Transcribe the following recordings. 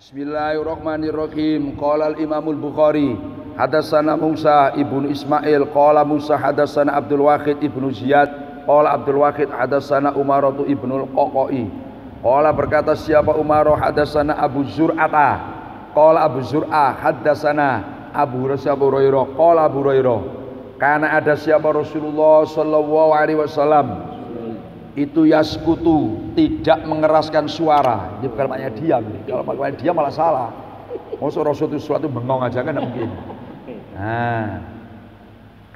Bismillahirrahmanirrahim. Qala al-Imamul Bukhari hadatsana Musa ibnu Ismail qala Musa hadatsana Abdul Wahid ibnu Ziyad qala Abdul Wahid hadatsana Umaratu ibnu al-Qaqai qala berkata siapa Umarah hadatsana Abu Zur'ata qala Abu Zur'ah hadatsana Abu Hurairah qala Abu Hurairah karena ada siapa Rasulullah sallallahu alaihi wasallam itu yaskutu, tidak mengeraskan suara. Ini bukan maknanya diam. Kalau maknanya diam malah salah. Maksud Rasul itu sesuatu bengong aja kan tidak mungkin. Nah,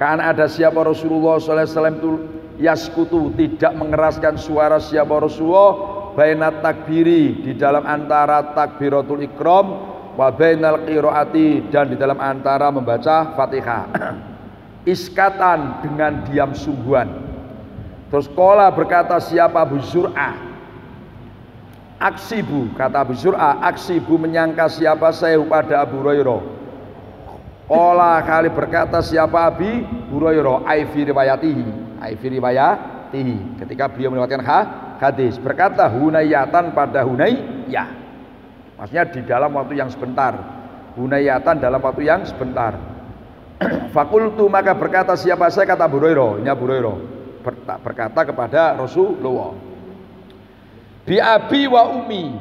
karena ada siapa Rasulullah sallallahu alaihi wasallam itu yaskutu, tidak mengeraskan suara siapa Rasulullah bainat takbiri, di dalam antara takbiratul ikram wa bainal qiraati, dan di dalam antara membaca Fatihah. Iskatan, dengan diam sungguhan. Terus kola berkata siapa Abu Zur'ah, aksibu, kata Abu Zur'ah, aksibu menyangka siapa saya pada Abu Hurairah. Kola kali berkata siapa Abi Hurairah, aifi riwayatihi, ketika beliau melewatkan hadis, berkata hunayatan pada hunayyah, maksudnya di dalam waktu yang sebentar, hunayatan dalam waktu yang sebentar. Fakultu, maka berkata siapa saya, kata Abu Hurairah, ini Abu Hurairah berkata kepada Rasulullah, bi abi wa umi.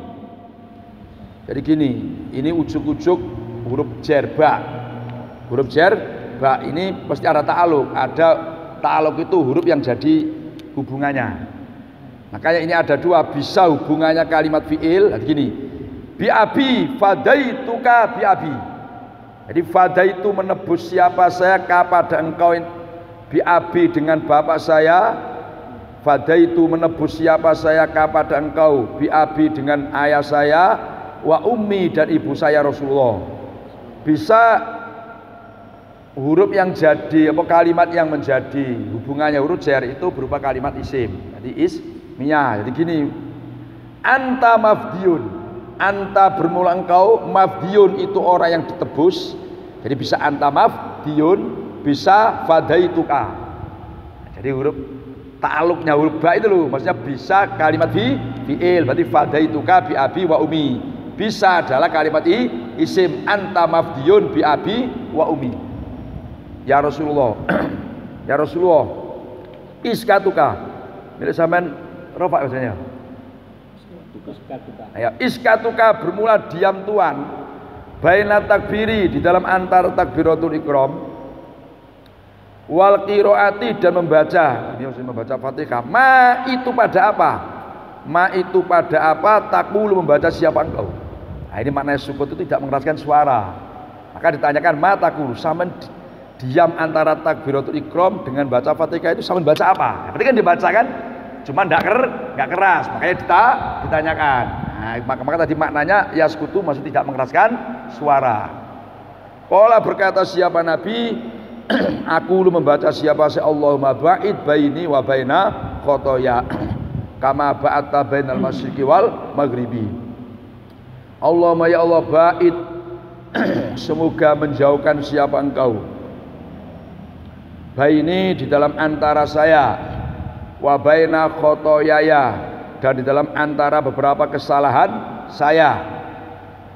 Jadi gini, ini ujuk-ujuk huruf jerba. Huruf jerba ini pasti ada ta'aluk. Ada ta'aluk itu huruf yang jadi hubungannya. Makanya ini ada dua, bisa hubungannya kalimat fi'il. Jadi gini, bi abi fadaituka bi abi. Jadi fadaitu menebus siapa saya kepada engkau, biabi dengan bapak saya, fadaitu menebus siapa saya kepada engkau, biabi dengan ayah saya, wa ummi dan ibu saya Rasulullah. Bisa huruf yang jadi apa kalimat yang menjadi hubungannya huruf jar itu berupa kalimat isim. Jadi ismiyah. Jadi gini, anta mafdiun, anta bermula engkau, mafdiun itu orang yang ditebus. Jadi bisa anta mafdiun, bisa fadaituka. Jadi huruf ta'aluknya huruf ba itu loh, maksudnya bisa kalimat fi'il, berarti fadaituka bi abi wa umi. Bisa adalah kalimat isim, anta mafdiyun bi abi wa umi. Ya Rasulullah, ya Rasulullah, iskatuka. Milik sampean rofa maksudnya. Ya, iskatuka bermula diam tuan. Baina takbiri, di dalam antara takbiratul ikram wal qiraati, dan membaca, ini harus membaca Fatihah. Ma itu pada apa? Ma itu pada apa? Taqulu, membaca siapa engkau. Nah, ini maknanya sukut itu tidak mengeraskan suara. Maka ditanyakan ma taqulu, sama diam antara takbiratul ikram dengan baca Fatihah itu sama baca apa? Berarti kan dibaca kan? Cuma enggak keras. Makanya ditanyakan. Nah, maka tadi maknanya yaskutu, maksud tidak mengeraskan suara. Qala berkata siapa Nabi, aku lu membaca siapa saya, Allahumma ba'id baini wa baina khotoya kama ba'atta bainal masyriqi wal maghribi. Allahumma ya Allah, ba'id semoga menjauhkan siapa engkau, baini di dalam antara saya, wa baina khotoyaya dan di dalam antara beberapa kesalahan saya,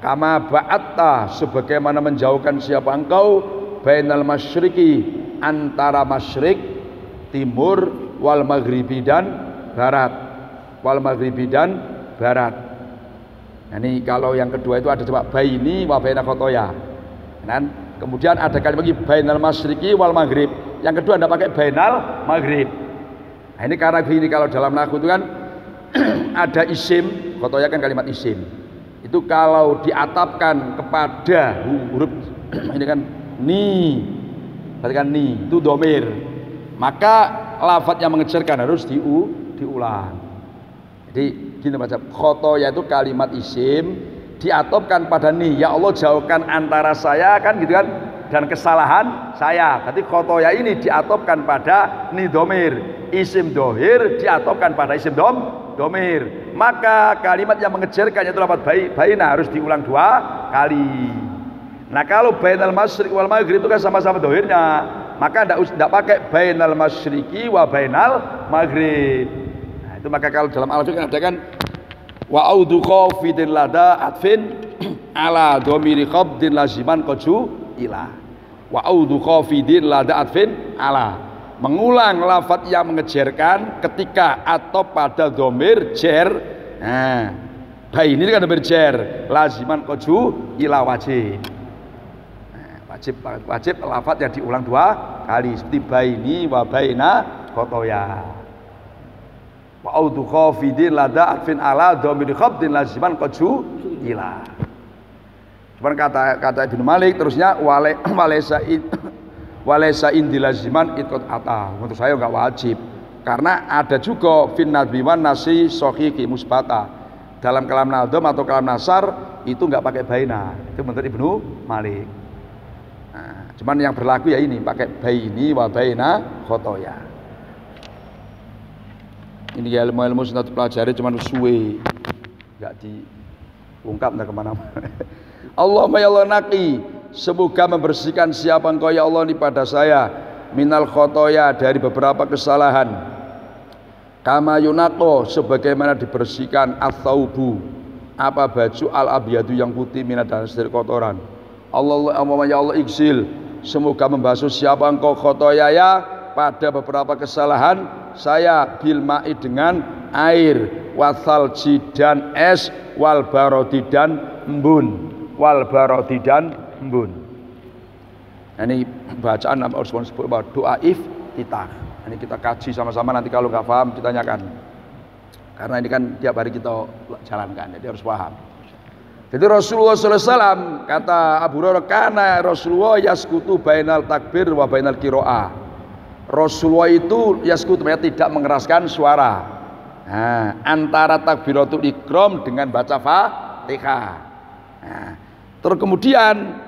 kama ba'atta sebagaimana menjauhkan siapa engkau bainal masyriqi antara masyrik timur wal maghribi dan barat, wal maghribi dan barat. Nah, ini kalau yang kedua itu ada coba baini wa baina khotoya. Dan kemudian ada kalimat lagi bainal masyriqi wal maghrib. Yang kedua Anda pakai bainal maghrib. Nah, ini karena gini, kalau dalam nahwu itu kan ada isim, khotoya kan kalimat isim. Itu kalau diatapkan kepada huruf ini kan ni, berarti kan ni itu domir, maka lafadz yang mengejarkan harus diulang. Jadi gini macam khotoya itu kalimat isim diatopkan pada ni, ya Allah jauhkan antara saya kan gitu kan, dan kesalahan saya. Berarti khotoya ini diatopkan pada ni domir, isim dohir diatopkan pada isim domir, maka kalimat yang mengejarkan itu lafadz baina harus diulang 2 kali. Nah, kalau bainal masyriq wal maghrib itu kan sama-sama dohirnya, maka tidak pakai bainal masyriqi wa bainal maghrib. Nah, itu maka kalau dalam al-fiqh ada kan wa audhu khafidin lada atfin ala dhamiri qabdin laziman qaju ila wa audhu khafidin la da'atfin ala. Mengulang lafaz yang mengejerkan ketika atau pada dhamir jer. Nah, bayi ini kan dhamir jer laziman qaju ila wajib. Nah, wajib lafaz yang diulang 2 kali seperti baini wa baina khotoya. Wa audhu khafidin la da'atfin ala dhamiri qabdin laziman qaju ila. Cuman kata Ibnu Malik terusnya walaysa indilaziman ikut ata. Untuk saya enggak wajib karena ada juga fin nadbi wan nasi sahih musbata. Dalam kalam nadom atau kalam nasar itu enggak pakai baina. Itu menurut Ibnu Malik. Nah, cuman yang berlaku ya ini pakai baini wa baina khotoya. Ini ilmu-ilmu sudah dipelajari cuman suwe enggak diungkap enggak kemana-mana. Allahumma ya Allah naqi, semoga membersihkan siapa engkau ya Allah ini pada saya minal khotoya dari beberapa kesalahan. Kama yunaqo sebagaimana dibersihkan athaubu apa baju al abyadu yang putih minad dari kotoran. Allahumma ya Allah iksil, semoga membasuh siapa engkau khotoya ya pada beberapa kesalahan saya bil ma'i dengan air wathalji dan es wal barodi dan embun. Wal barodi dan embun. Ini bacaan nama Rasulullah sebut bahwa doa iftitah. Ini kita kaji sama-sama, nanti kalau nggak paham ditanyakan. Karena ini kan tiap hari kita jalankan, jadi harus paham. Jadi Rasulullah SAW kata Abu Hurairah kana Rasulullah yaskutu bainal takbir wa bainal qiraah. Rasulullah itu yaskutu tidak mengeraskan suara. Nah, antara takbiratul ihram dengan baca Fatihah. Nah, terus kemudian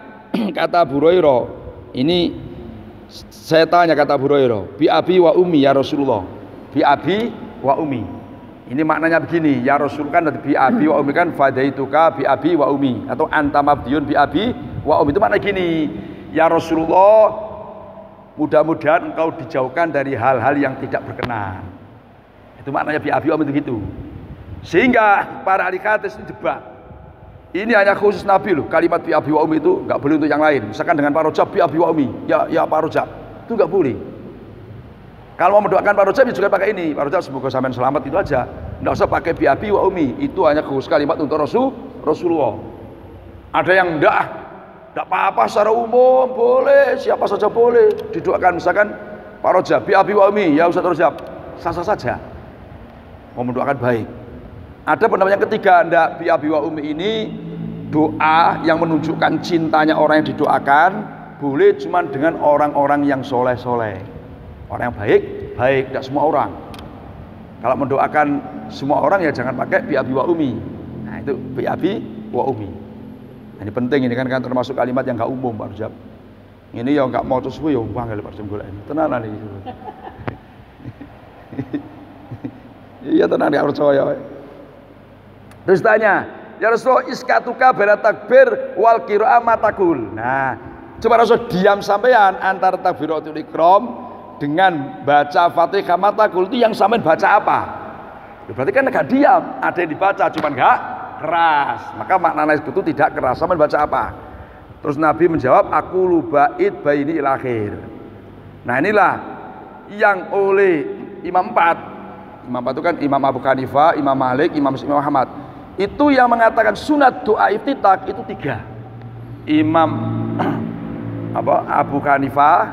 kata Abu Hurairah, ini saya tanya kata Abu Hurairah, bi abi wa ummi ya Rasulullah. Bi abi wa ummi. Ini maknanya begini, ya Rasul kan bi abi wa ummi kan fadaituka bi abi wa ummi atau anta mabdiyun bi abi wa ummi. Itu maknanya gini, ya Rasulullah, mudah-mudahan engkau dijauhkan dari hal-hal yang tidak berkenan. Itu maknanya bi abi wa ummi itu gitu. Sehingga para ahli hadis itu debat. Ini hanya khusus Nabi loh, kalimat bi abi wa ummi itu enggak boleh untuk yang lain. Misalkan dengan Pak Rojab bi abi wa ummi, ya Pak Rojab, itu enggak boleh. Kalau mau mendoakan Pak Rojab juga pakai ini, Pak Rojab semoga sampean selamat, itu aja. Enggak usah pakai bi abi wa ummi, itu hanya khusus kalimat untuk Rasulullah. Ada yang enggak apa-apa secara umum boleh, siapa saja boleh didoakan, misalkan Pak Rojab bi abi wa ummi, ya Ustaz Rojab, sah-sah saja. Mau mendoakan baik. Ada pendapat yang ketiga, ndak bi abi wa ummi ini doa yang menunjukkan cintanya orang yang didoakan boleh cuman dengan orang-orang yang soleh-soleh, orang yang baik, tidak semua orang. Kalau mendoakan semua orang ya jangan pakai bi abi wa ummi. Nah itu bi abi wa ummi. Nah, ini penting, ini kan termasuk kalimat yang nggak umum Pak Rujab. Ini ya nggak mau terus ya bangga Pak Rujab golek. Tenanan iki. Iya tenan ya percaya. Terus tanya, ya Rasulullah iskatuka bala takbir wal qira'a matakul. Nah, coba Rasul diam sampean antara takbiratul ihram dengan baca Fatihah matakul, itu yang sampean baca apa? Berarti kan enggak diam, ada yang dibaca cuman enggak keras. Maka maknanya itu tidak keras. Sampean baca apa? Terus Nabi menjawab, aku lubaid baini il akhir. Nah, inilah yang oleh Imam 4. Imam 4 itu kan Imam Abu Hanifah, Imam Malik, Imam Ahmad. Itu yang mengatakan sunat doa iftitah itu 3. Imam Abu Hanifah,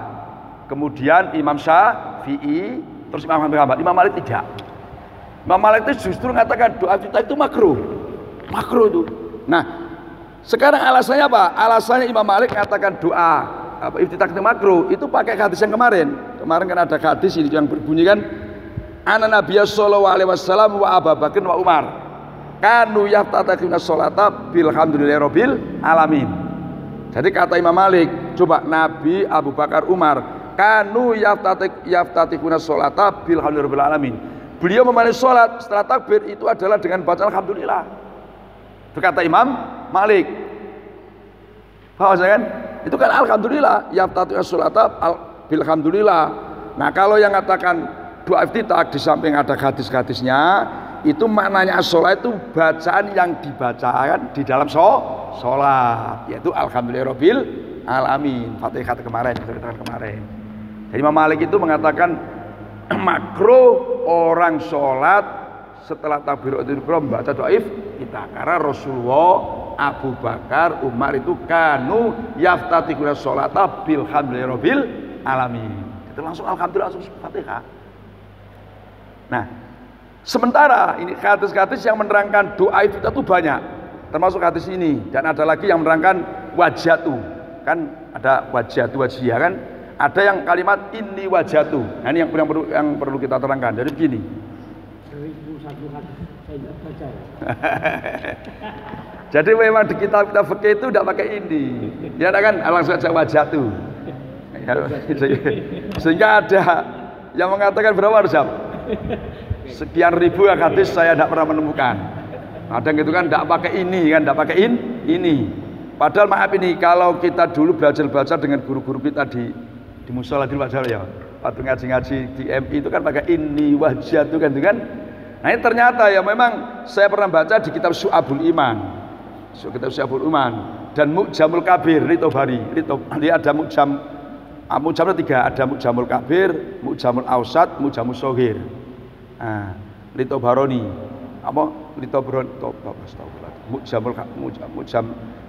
kemudian Imam Syafi'i, terus Imam Ahmad. Imam Malik tidak. Imam Malik itu justru mengatakan doa iftitah itu makruh itu. Nah, sekarang alasannya apa? Alasannya Imam Malik mengatakan doa iftitah itu makruh itu pakai hadis yang kemarin kan ada hadis ini yang berbunyi kan ana nabiyya sallallahu alaihi wasallam wa Abu Bakar wa Umar kanu yaftatihuna sholata bilhamdulillahirabbil alamin. Jadi kata Imam Malik, coba Nabi, Abu Bakar, Umar kanu yaftatihuna sholata bilhamdulillahirabbil alamin. Beliau memulai sholat setelah takbir itu adalah dengan baca alhamdulillah. Itu kata Imam Malik. Paham kan? Itu kan alhamdulillah, yaftatihuna sholata bilhamdulillah. Nah, kalau yang katakan doa iftitah di samping ada hadis-hadisnya, itu maknanya as-sholat itu bacaan yang dibacakan di dalam sholat, yaitu alhamdulillahirabbil alamin. Fatihah kemarin, Jadi Imam Malik itu mengatakan makruh orang sholat setelah takbiratul ihram baca doa kita, karena Rasulullah, Abu Bakar, Umar itu kanu yaftatihuna sholata bil hamdulillahirabbil alamin. Itu langsung alhamdulillah, langsung Fatihah. Nah, sementara ini hadis-hadis yang menerangkan doa itu banyak, termasuk hadis ini, dan ada lagi yang menerangkan wajatu, kan ada wajatu wajiyah kan, ada yang kalimat ini wajatu. Nah, ini yang perlu kita terangkan. Jadi begini. Jadi memang di kitab fikih itu tidak pakai ini, ya kan, langsung saja wajatu. Sehingga ada yang mengatakan berapa Rizab? Sekian ribu hadis saya tidak pernah menemukan. Ada yang gitu kan tidak pakai ini kan, tidak pakai ini. Padahal maaf ini, kalau kita dulu belajar dengan guru-guru kita di musola di Wajah ya, waktu ngaji-ngaji di MI itu kan pakai ini wajah itu kan. Nah ini ternyata ya memang saya pernah baca di kitab Syu'abul Iman, dan Mu'jamul Kabir Litobari. Dia ada Mu'jamul 3, ada Mu'jamul Kabir, Mu'jamul Ausat, Mu'jamul Soghir. Nah, Litobaroni apa Litobron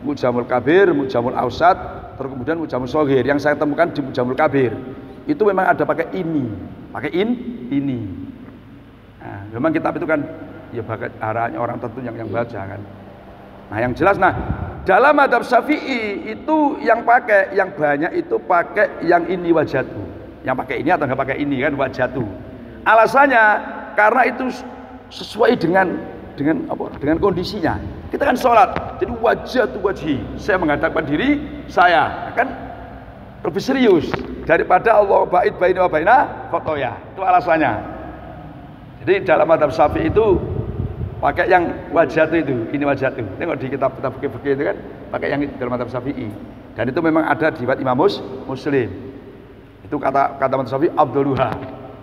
Mu'jamul Kabir, Mu'jamul Ausat, terus kemudian Mu'jamul Soghir. Yang saya temukan di Mu'jamul Kabir itu memang ada pakai ini, ini. Nah, memang kitab itu kan ya pakai arahnya orang tertentu yang baca kan. Nah, yang jelas, nah dalam madhab Syafi'i itu yang banyak itu pakai yang ini wajatu. Yang pakai ini atau nggak pakai ini kan wajatu. Alasannya karena itu sesuai dengan kondisinya. Kita kan sholat, jadi wajatu wajhi, saya menghadapkan diri saya, kan lebih serius daripada Allah ba'id baini wa baina khotoya. Itu alasannya. Jadi dalam madhab Syafi'i itu pakai yang wajatu itu, ini wajatu. Tengok di kitab-kitab fikih itu kan pakai yang dalam madhab Syafi'i. Dan itu memang ada di riwayat Imam Muslim. Itu kata madhab Syafi'i Abdulluha.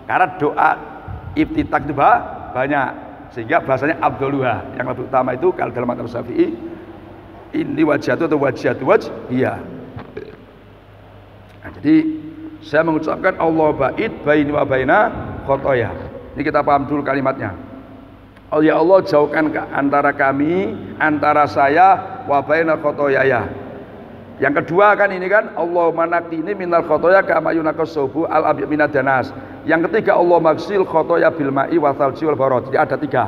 Karena doa iftitah itu banyak, sehingga bahasanya Abdulluha. Yang lebih utama itu kalau dalam madhab Syafi'i ini wajatu atau wajatu wajhiyah. Nah, jadi saya mengucapkan Allah ba'id baini wa baina khotoya. Ini kita paham dulu kalimatnya. Oh ya Allah, jauhkan antara kami, antara saya wa baina khotoyaya. Yang kedua kan ini kan Allah manaqini minal khotoya kama yunaqas subu al abyad minad danas. Yang ketiga Allah magsil khotoya bil ma'i wa thalji wal barad. Jadi ada 3.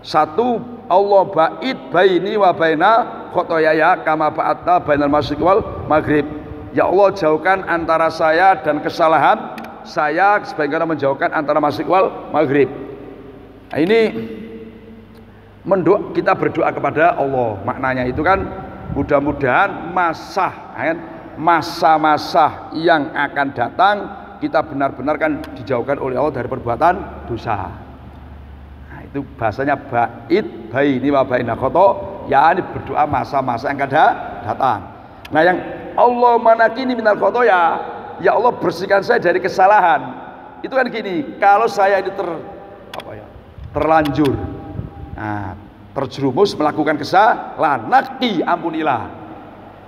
1 Allah ba'id baini wa baina khotoyaya kama ba'atna bainal masyriq wal maghrib. Ya Allah, jauhkan antara saya dan kesalahan saya sebagaimana menjauhkan antara masyriq wal maghrib. Nah, ini kita berdoa kepada Allah. Maknanya itu kan mudah-mudahan masa-masa yang akan datang kita benar-benar kan dijauhkan oleh Allah dari perbuatan dosa. Nah, itu bahasanya ba'id baini wa baina khotoya, yakni berdoa masa-masa yang akan datang. Nah, yang Allah manaqini minal khotoya, ya Allah bersihkan saya dari kesalahan. Itu kan gini, kalau saya ini terlanjur, nah, terjerumus melakukan kesalahan, naqi ampunilah.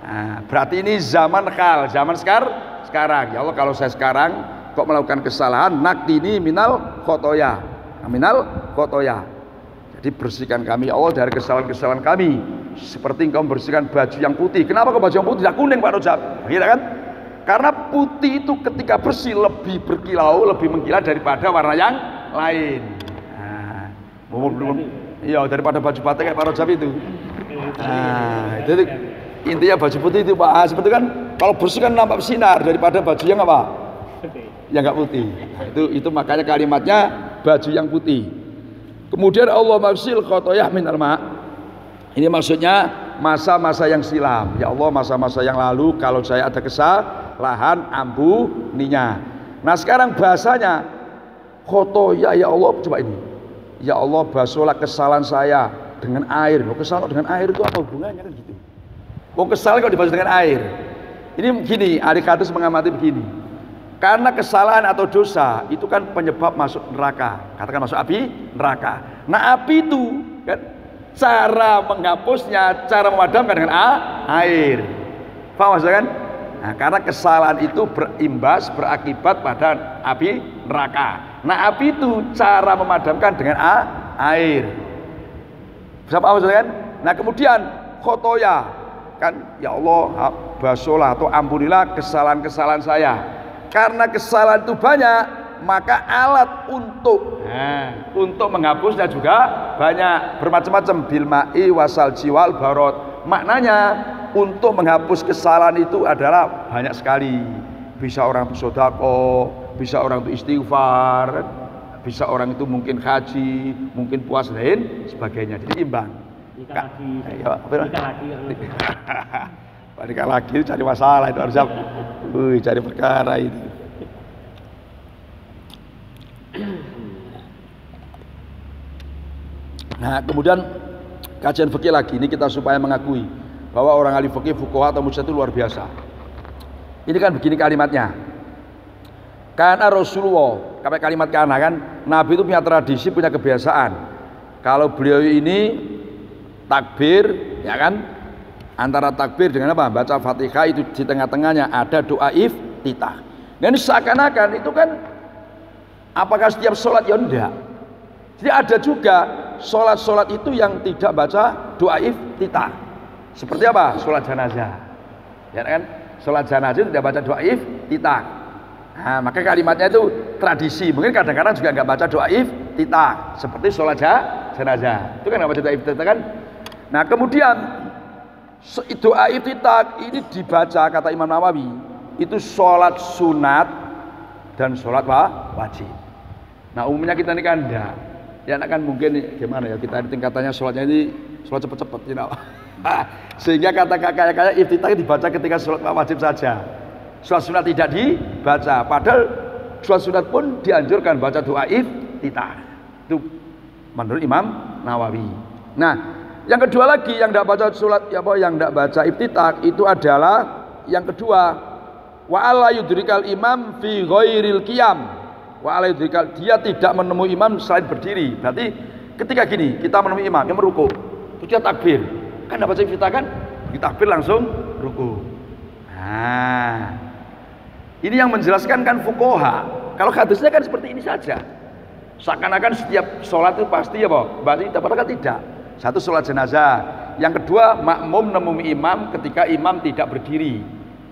Nah, berarti ini zaman sekarang. Ya Allah, kalau saya sekarang kok melakukan kesalahan, naqini minal khotoya. Jadi bersihkan kami ya Allah dari kesalahan-kesalahan kami. Seperti engkau membersihkan baju yang putih. Kenapa kok baju yang putih tidak kuning Pak Rojab? Gitu kan? Karena putih itu ketika bersih lebih berkilau, lebih mengkilat daripada warna yang lain. Nah, iya, daripada baju batik kayak Pak Rojab itu. Nah, itu intinya baju putih itu Pak. Seperti kan kalau bersih kan nampak sinar daripada baju yang apa? Yang enggak putih. Nah, itu makanya kalimatnya baju yang putih. Kemudian Allah magsil khotoyah minal ma'. Ini maksudnya masa-masa yang silam. Ya Allah, masa-masa yang lalu kalau saya ada kesalahan, ampuninya. Nah, sekarang bahasanya khotoya ya Allah, coba ini. Ya Allah, basuhlah kesalahan saya dengan air. Kesalahan dengan air itu apa hubungannya kan gitu? Kesalahan kok dibasuh dengan air. Ini begini, ahli hadis mengamati begini. Karena kesalahan atau dosa itu kan penyebab masuk neraka. Katakan masuk api neraka. Nah api itu kan cara menghapusnya, cara memadamkan dengan air. Paham maksudnya kan? Nah, karena kesalahan itu berimbas, berakibat pada api neraka. Nah api itu cara memadamkan dengan air. Bisa paham maksudnya kan? Nah kemudian khotoya kan, ya Allah basuhlah atau ampunilah kesalahan-kesalahan saya. Karena kesalahan itu banyak, maka alat untuk menghapusnya juga banyak, bermacam-macam. Bil ma'i wasal jiwal barot. Maknanya untuk menghapus kesalahan itu adalah banyak sekali. Bisa orang itu sedekah, bisa orang itu istighfar, bisa orang itu mungkin haji, mungkin puasa dan sebagainya. Jadi imbang. Nikah lagi cari masalah itu harusnya, cari perkara itu. Nah kemudian kajian fikih lagi ini kita supaya mengakui bahwa orang ahli fikih, fuqaha atau mujtahid itu luar biasa. Ini kan begini kalimatnya. Karena Rasulullah, kalimat karena kan Nabi itu punya tradisi, punya kebiasaan. Kalau beliau ini takbir, ya kan, antara takbir dengan apa? Baca Fatihah itu di tengah-tengahnya ada doa iftitah. Dan seakan-akan itu kan apakah setiap sholat? Ya enggak. Jadi ada juga sholat-sholat itu yang tidak baca doa iftitah. Seperti apa? Sholat jenazah. Ya kan? Sholat jenazah tidak baca doa iftitah. Nah, maka kalimatnya itu tradisi. Mungkin kadang-kadang juga nggak baca doa iftitah. Seperti sholat jenazah. Itu kan nggak baca doa iftitah kan? Nah, kemudian doa iftitah ini dibaca kata Imam Nawawi itu sholat sunat dan sholat wajib. Nah, umumnya kita ini kan enggak. Ya kan mungkin gimana ya, kita tingkatannya sholatnya ini sholat cepet-cepet, you know. Sehingga kata kayak iftitah dibaca ketika sholat wajib saja, sholat sunat tidak dibaca. Padahal sholat sunat pun dianjurkan baca doa iftitah. Itu menurut Imam Nawawi. Nah yang kedua lagi yang tidak baca sholat yang tidak baca iftitah itu adalah yang kedua, wa alla yudrikal imam fi ghairil qiyam. Wa ala yudrikal, dia tidak menemui imam selain berdiri. Berarti ketika gini kita menemui imam yang meruku, terus dia takbir, kan dapat baca iftitah kan, kita takbir langsung ruku. Nah ini yang menjelaskan kan fuqaha. Kalau hadisnya kan seperti ini saja, seakan-akan setiap sholat itu pasti ya baca iftitah, padahal kan tidak. Satu sholat jenazah, yang kedua makmum menemui imam ketika imam tidak berdiri,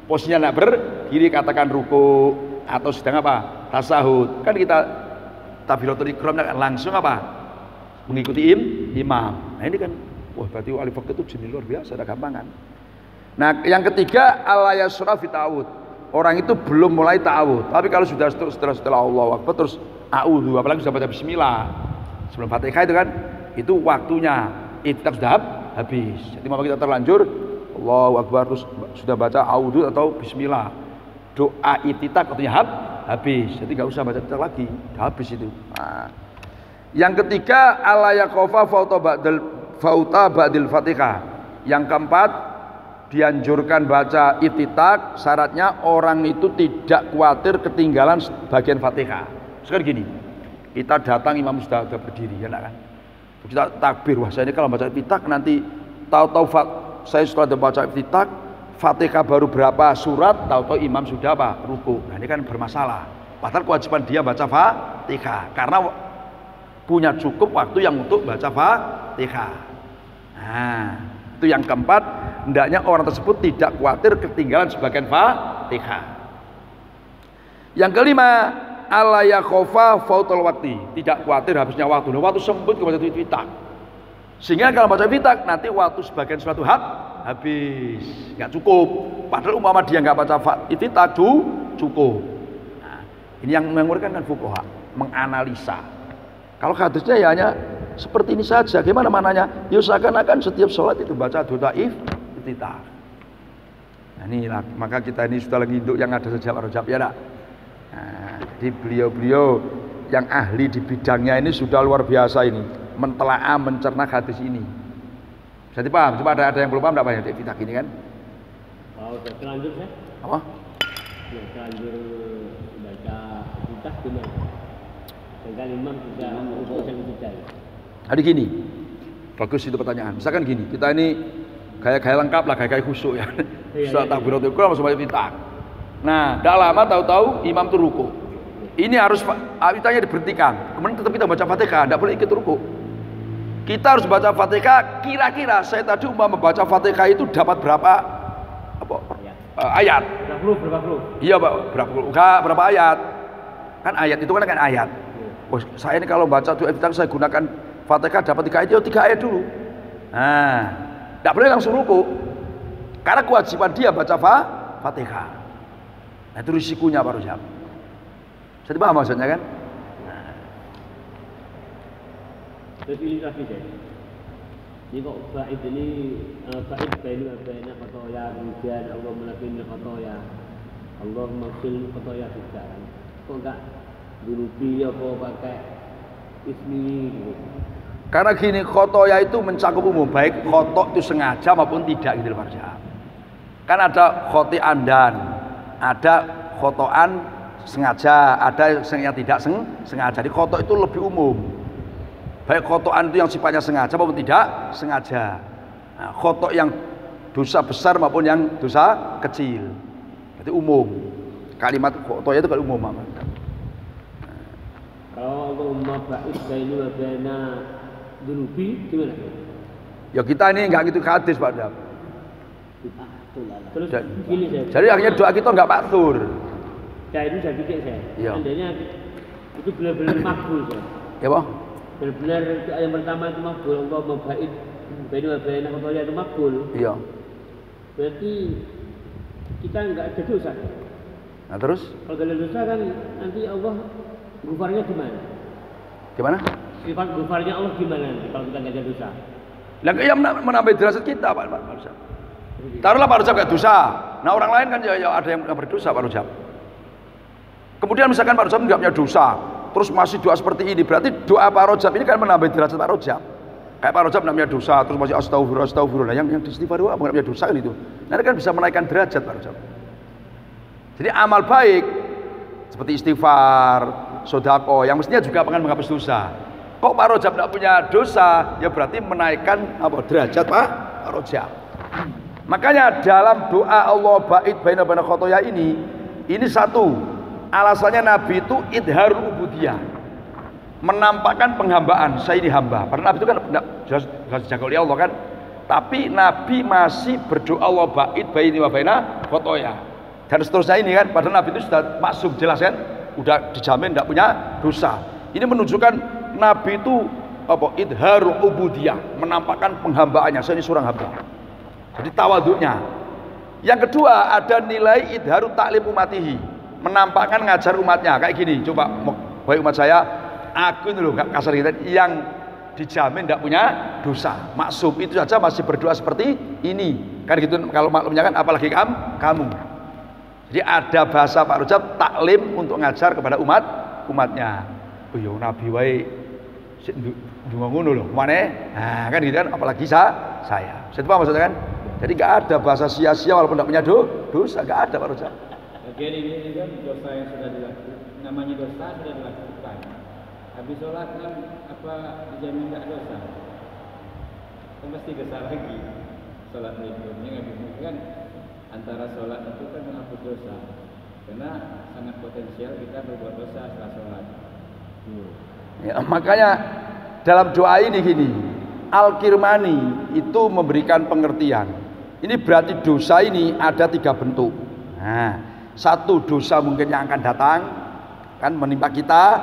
posisinya tidak berdiri, katakan ruku atau sedang apa? Tasahud. Kan kita takbiratul ihram langsung apa? Mengikuti imam. Nah ini kan wah berarti ahli fikih itu jenis luar biasa, ada gampangan. Nah, yang ketiga al-yasra fi ta'awud. Orang itu belum mulai ta'awud, tapi kalau sudah setelah Allahu Akbar terus a'udzu, apalagi sudah baca bismillah sebelum Fatihah itu kan, itu waktunya iftitah sudah habis. Jadi mau kita terlanjur Allahu Akbar terus sudah baca a'udzu atau bismillah, doa iftitah waktunya habis, jadi nggak usah baca lagi, habis itu. Nah, yang ketiga alayakofa fauta ba'dil fatihah. Yang keempat dianjurkan baca iftitah, syaratnya orang itu tidak khawatir ketinggalan bagian fatihah. Sekarang gini, kita datang imam sudah berdiri, ya kan? Kita takbir, wah saya ini kalau baca iftitah nanti tahu-tahu saya setelah baca iftitah Fatihah baru berapa surat, tahu-tahu imam sudah apa? Ruku. Nah ini kan bermasalah. Padahal kewajiban dia baca Fatihah karena punya cukup waktu yang untuk baca Fatihah. Nah, itu yang keempat, hendaknya orang tersebut tidak khawatir ketinggalan sebagian Fatihah. Yang kelima, alla yakhofa fautul waktu, tidak khawatir habisnya waktu. Nah, waktu sempit kebaca iftitah. Sehingga kalau baca iftitah nanti waktu sebagian suatu habis, nggak cukup. Padahal umpama dia nggak baca iftitah cukup. Nah, ini yang menguraikan kan fuqaha, menganalisa. Kalau hadisnya ya hanya seperti ini saja, gimana mananya? Ya seakan-akan setiap sholat itu baca doa iftitah. Nah inilah, maka kita ini sudah lagi induk yang ada sejak rojab ya nak. Nah, jadi beliau-beliau yang ahli di bidangnya ini sudah luar biasa ini, mentelaah, mencerna hadis ini. Bisa dipaham? Coba ada yang belum paham, tidak banyak iftitah gini kan? Oh, terlanjur saya? Apa? Ya, terlanjur baca iftitah gimana? Sedangkan imam sudah usai iftitah. Jadi gini, bagus itu pertanyaan. Misalkan gini, kita ini gaya-gaya lengkap lah, gaya-gaya khusyuk ya. Surat takbiratul ihram langsung kita. Nah, tidak lama tahu-tahu imam tuh ruku. Ini harus itanya diberhentikan. Kemudian tetap kita baca Fatihah, tidak boleh ikut ruku. Kita harus baca Fatihah. Kira-kira saya tadi membaca Fatihah itu dapat berapa ayat? Berapa huruf? Iya, Pak, berapa ayat? Kan ayat itu kan ayat. Oh, saya ini kalau baca doa iftitah saya gunakan Fatihah dapat 3 ayat, 3 ayat dulu. Nah, tidak boleh langsung ruku. Karena kewajiban dia baca Fatihah. Nah, itu risikonya Pak Rojab. Saya paham maksudnya kan? Terus ini lagi saya. Ini kok ba'id ini ba'id baina khotoya kemudian Allah melakukan khotoya. Allah maghfir khotoya juga. Kok enggak durubi apa pakai ismi gitu. Karena gini, khotoya itu mencakup umum, baik khotok itu sengaja maupun tidak gitu Pak Rojab. Kan ada khoti andan, ada khotoan sengaja, ada yang tidak sengaja. Jadi khotok itu lebih umum. Baik khotoan itu yang sifatnya sengaja maupun tidak sengaja. Nah, khotok yang dosa besar maupun yang dosa kecil. Itu umum. Kalimat khotoya itu kalau umum. Kalau Allahumma ba'id baini wa baina dunubi gimana? Ya kita ini enggak gitu hadis Pak Dap. Terus gini saya. Jadi akhirnya doa kita enggak maktur. Ya itu saya pikir saya. Iya. Seandainya itu benar-benar makbul saya. Ya Pak? Benar-benar doa yang pertama itu makbul. Allahumma ba'id baini wa baina khotoya itu makbul. Iya. Berarti kita enggak ada dosa. Nah terus? Kalau ada dosa kan nanti Allah gufarnya gimana? Gimana? Sifat gufarnya Allah gimana nanti kalau kita nggak ada dosa? Lah ya menambah derajat kita Pak Rojab. Taruhlah Pak Rojab gak dosa. Nah orang lain kan ya ada yang berdosa Pak Rojab. Kemudian misalkan Pak Rojab nggak punya dosa, terus masih doa seperti ini, berarti doa Pak Rojab ini kan menambah derajat Pak Rojab. Kayak Pak Rojab nggak punya dosa, terus masih astagfirullah. Yang istighfar apa nggak punya dosa kan itu. Nanti kan bisa menaikkan derajat Pak Rojab. Jadi amal baik seperti istighfar, sodako, yang mestinya juga akan menghapus dosa. Kok Pak Rojab tidak punya dosa, ya berarti menaikkan derajat Pak Rojab. Makanya dalam doa Allah ba'id baina khotoya ini satu alasannya Nabi itu idharul ubudiyah, menampakkan penghambaan. Saya ini hamba. Karena Nabi itu kan jelas dijaga oleh Allah kan. Tapi Nabi masih berdoa Allah ba'id baina khotoya. Dan seterusnya ini kan, padahal Nabi itu sudah maksum jelas kan, udah dijamin tidak punya dosa. Ini menunjukkan Nabi itu idharul ubudiyah, menampakkan penghambaannya. Saya ini seorang hamba. Jadi tawaduknya. Yang kedua ada nilai idharul ta'lim umatihi, menampakkan ngajar umatnya. Kayak gini, coba baik umat saya, aku ini loh kasar kita yang dijamin tidak punya dosa, maksum, itu saja masih berdoa seperti ini. Kan gitu kalau maklumnya kan, apalagi kamu. Jadi ada bahasa Pak Rojab taklim untuk ngajar kepada umatnya. Oh yo Nabi wae ndonga ngono lho, mana? Nah, kan gitu kan, apalagi saya. Saya paham maksudnya kan? Jadi enggak ada bahasa sia-sia walaupun tidak punya dosa, enggak ada Pak Rojab. Bagian ini kan dosa yang sudah dilakukan, namanya dosa sudah dilakukan. Habis sholat kan apa dijamin tidak dosa? Kan pasti dosa lagi. Sholat berikutnya habis itu kan antara sholat itu kan menghapus dosa, karena sangat potensial kita berbuat dosa setelah sholat. Ya, makanya dalam doa ini gini, Al-Kirmani itu memberikan pengertian. Ini berarti dosa ini ada 3 bentuk. Nah, satu dosa mungkin yang akan datang, kan menimpa kita.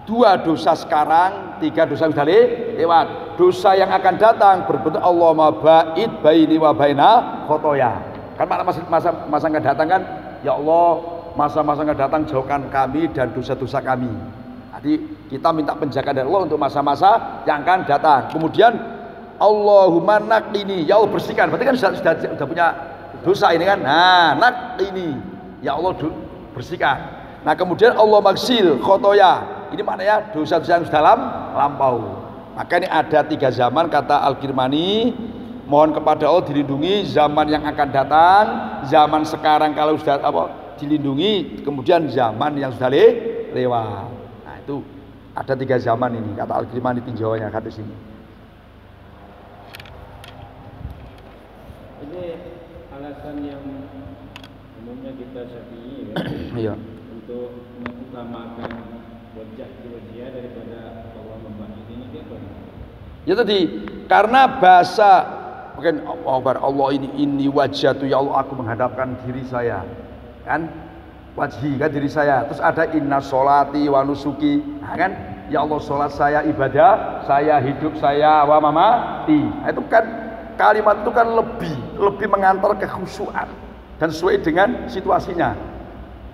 2 dosa sekarang, 3 dosa sudah lewat. Dosa yang akan datang berbentuk Allahumma ba'id baini wa baina khotoya. Kan masa akan datang kan, ya Allah masa-masa akan datang jauhkan kami dan dosa-dosa kami. Jadi kita minta penjagaan dari Allah untuk masa-masa yang akan datang. Kemudian Allahumma naqini, ya Allah bersihkan. Berarti kan sudah punya dosa ini kan. Nah, naqini, ya Allah bersihkan. Nah, kemudian Allah magsil khotoya. Ini maknanya dosa-dosa yang sudah lampau. Maka ini ada 3 zaman kata Al-Kirmani. Mohon kepada Allah dilindungi zaman yang akan datang, zaman sekarang kalau sudah dilindungi, kemudian zaman yang sudah lewat. Nah itu Ada 3 zaman ini, kata Al-Kirmani tinjauannya hadis ini. Ini alasan yang umumnya kita Syafi'i ya, Iya. untuk mengutamakan wajah daripada Allah membahas ini dia apa? Ya tadi, karena bahasa mungkin Allah ini wajhatu, ya Allah aku menghadapkan diri saya. Kan? Wajhi kan diri saya. Terus ada inna sholati wa nusuki. Nah, kan? Ya Allah sholat saya, ibadah saya, hidup saya, wa mamati. Nah, itu kan kalimat itu kan lebih mengantar kekhusyuan dan sesuai dengan situasinya.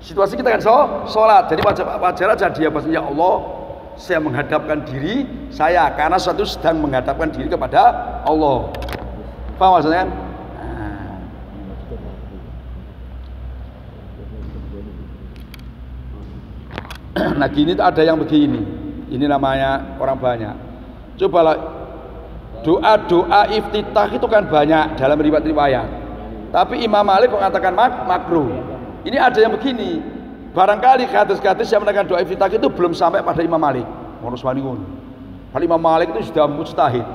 Situasi kita kan sholat, jadi wajar aja dia ya Allah, saya menghadapkan diri saya karena suatu sedang menghadapkan diri kepada Allah. Paham maksudnya? Nah gini tuh ada yang begini. Ini namanya orang banyak. Cobalah doa iftitah itu kan banyak dalam riwayat. Tapi Imam Malik mengatakan makruh. Ini ada yang begini. Barangkali hadis-hadis yang menekan doa iftitah itu belum sampai pada Imam Malik. Padahal Imam Malik itu sudah mujtahid.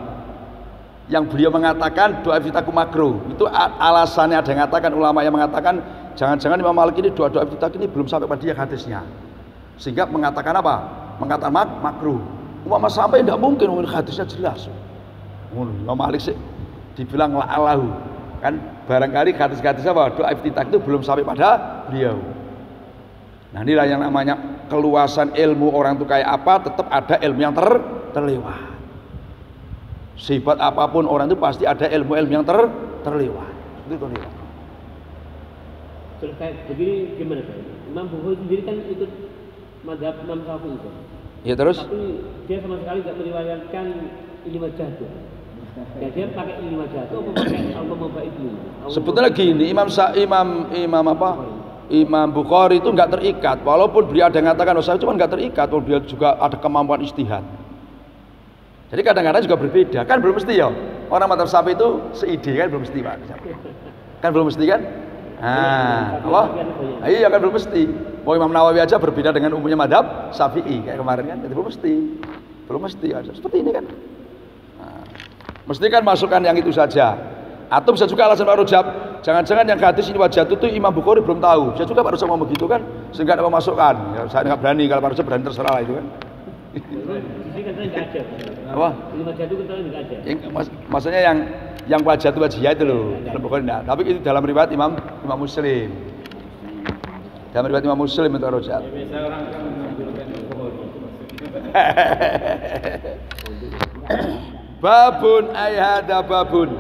Yang beliau mengatakan doa iftitah itu makruh. Itu alasannya, ada yang mengatakan, ulama yang mengatakan jangan-jangan Imam Malik ini doa iftitah ini belum sampai pada dia hadisnya. Sehingga mengatakan apa? Mengatakan makruh. Umpama sampai tidak mungkin hadisnya jelas. Imam Malik sih dibilang la'alahu. Kan barangkali hadis-hadis apa? Doa iftitah itu belum sampai pada beliau. Nah inilah yang namanya keluasan ilmu orang itu kayak apa, tetap ada ilmu yang terlewat. Sifat apapun orang itu pasti ada ilmu-ilmu yang terlewat. Itu terlewat. Terus kayak begini gimana Pak? Imam Bukhari sendiri kan ikut mazhab Imam Syafi'i itu. Ya terus? Tapi dia sama sekali tidak meriwayatkan ini wajah. Ya dia pakai ini wajah atau pakai Allah Mabaid ini. Sebetulnya gini, Imam Bukhari itu nggak terikat, walaupun beliau ada yang mengatakan saya cuma nggak terikat, walaupun beliau juga ada kemampuan ijtihad. Jadi kadang-kadang juga berbeda, kan belum mesti ya. Orang mazhab Syafi'i itu seide kan belum mesti Pak. Kan belum mesti kan? Apa? Iya kan belum mesti. Mau Imam Nawawi aja berbeda dengan umumnya mazhab Syafi'i kayak kemarin kan, jadi belum mesti aja. Seperti ini kan. Mesti kan masukkan yang itu saja. Atau bisa juga alasan Pak Rojab, jangan-jangan yang hadis ini wajah itu Imam Bukhari belum tahu. Bisa juga Pak Rojab ngomong begitu kan, sehingga ada memasukkan. Ya, saya nggak berani, kalau Pak Rojab berani terserah lah itu kan. Ini katanya nggak ada. Apa? Ini wajah itu katanya nggak ada. Maksudnya yang wajah itu wajah itu loh, dalam Bukhari enggak. Tapi itu dalam riwayat Imam Muslim. Dalam riwayat Imam Muslim itu Rojab. Ya, biasa orang kan mengambilkan Bukhari. Babun ayhada babun.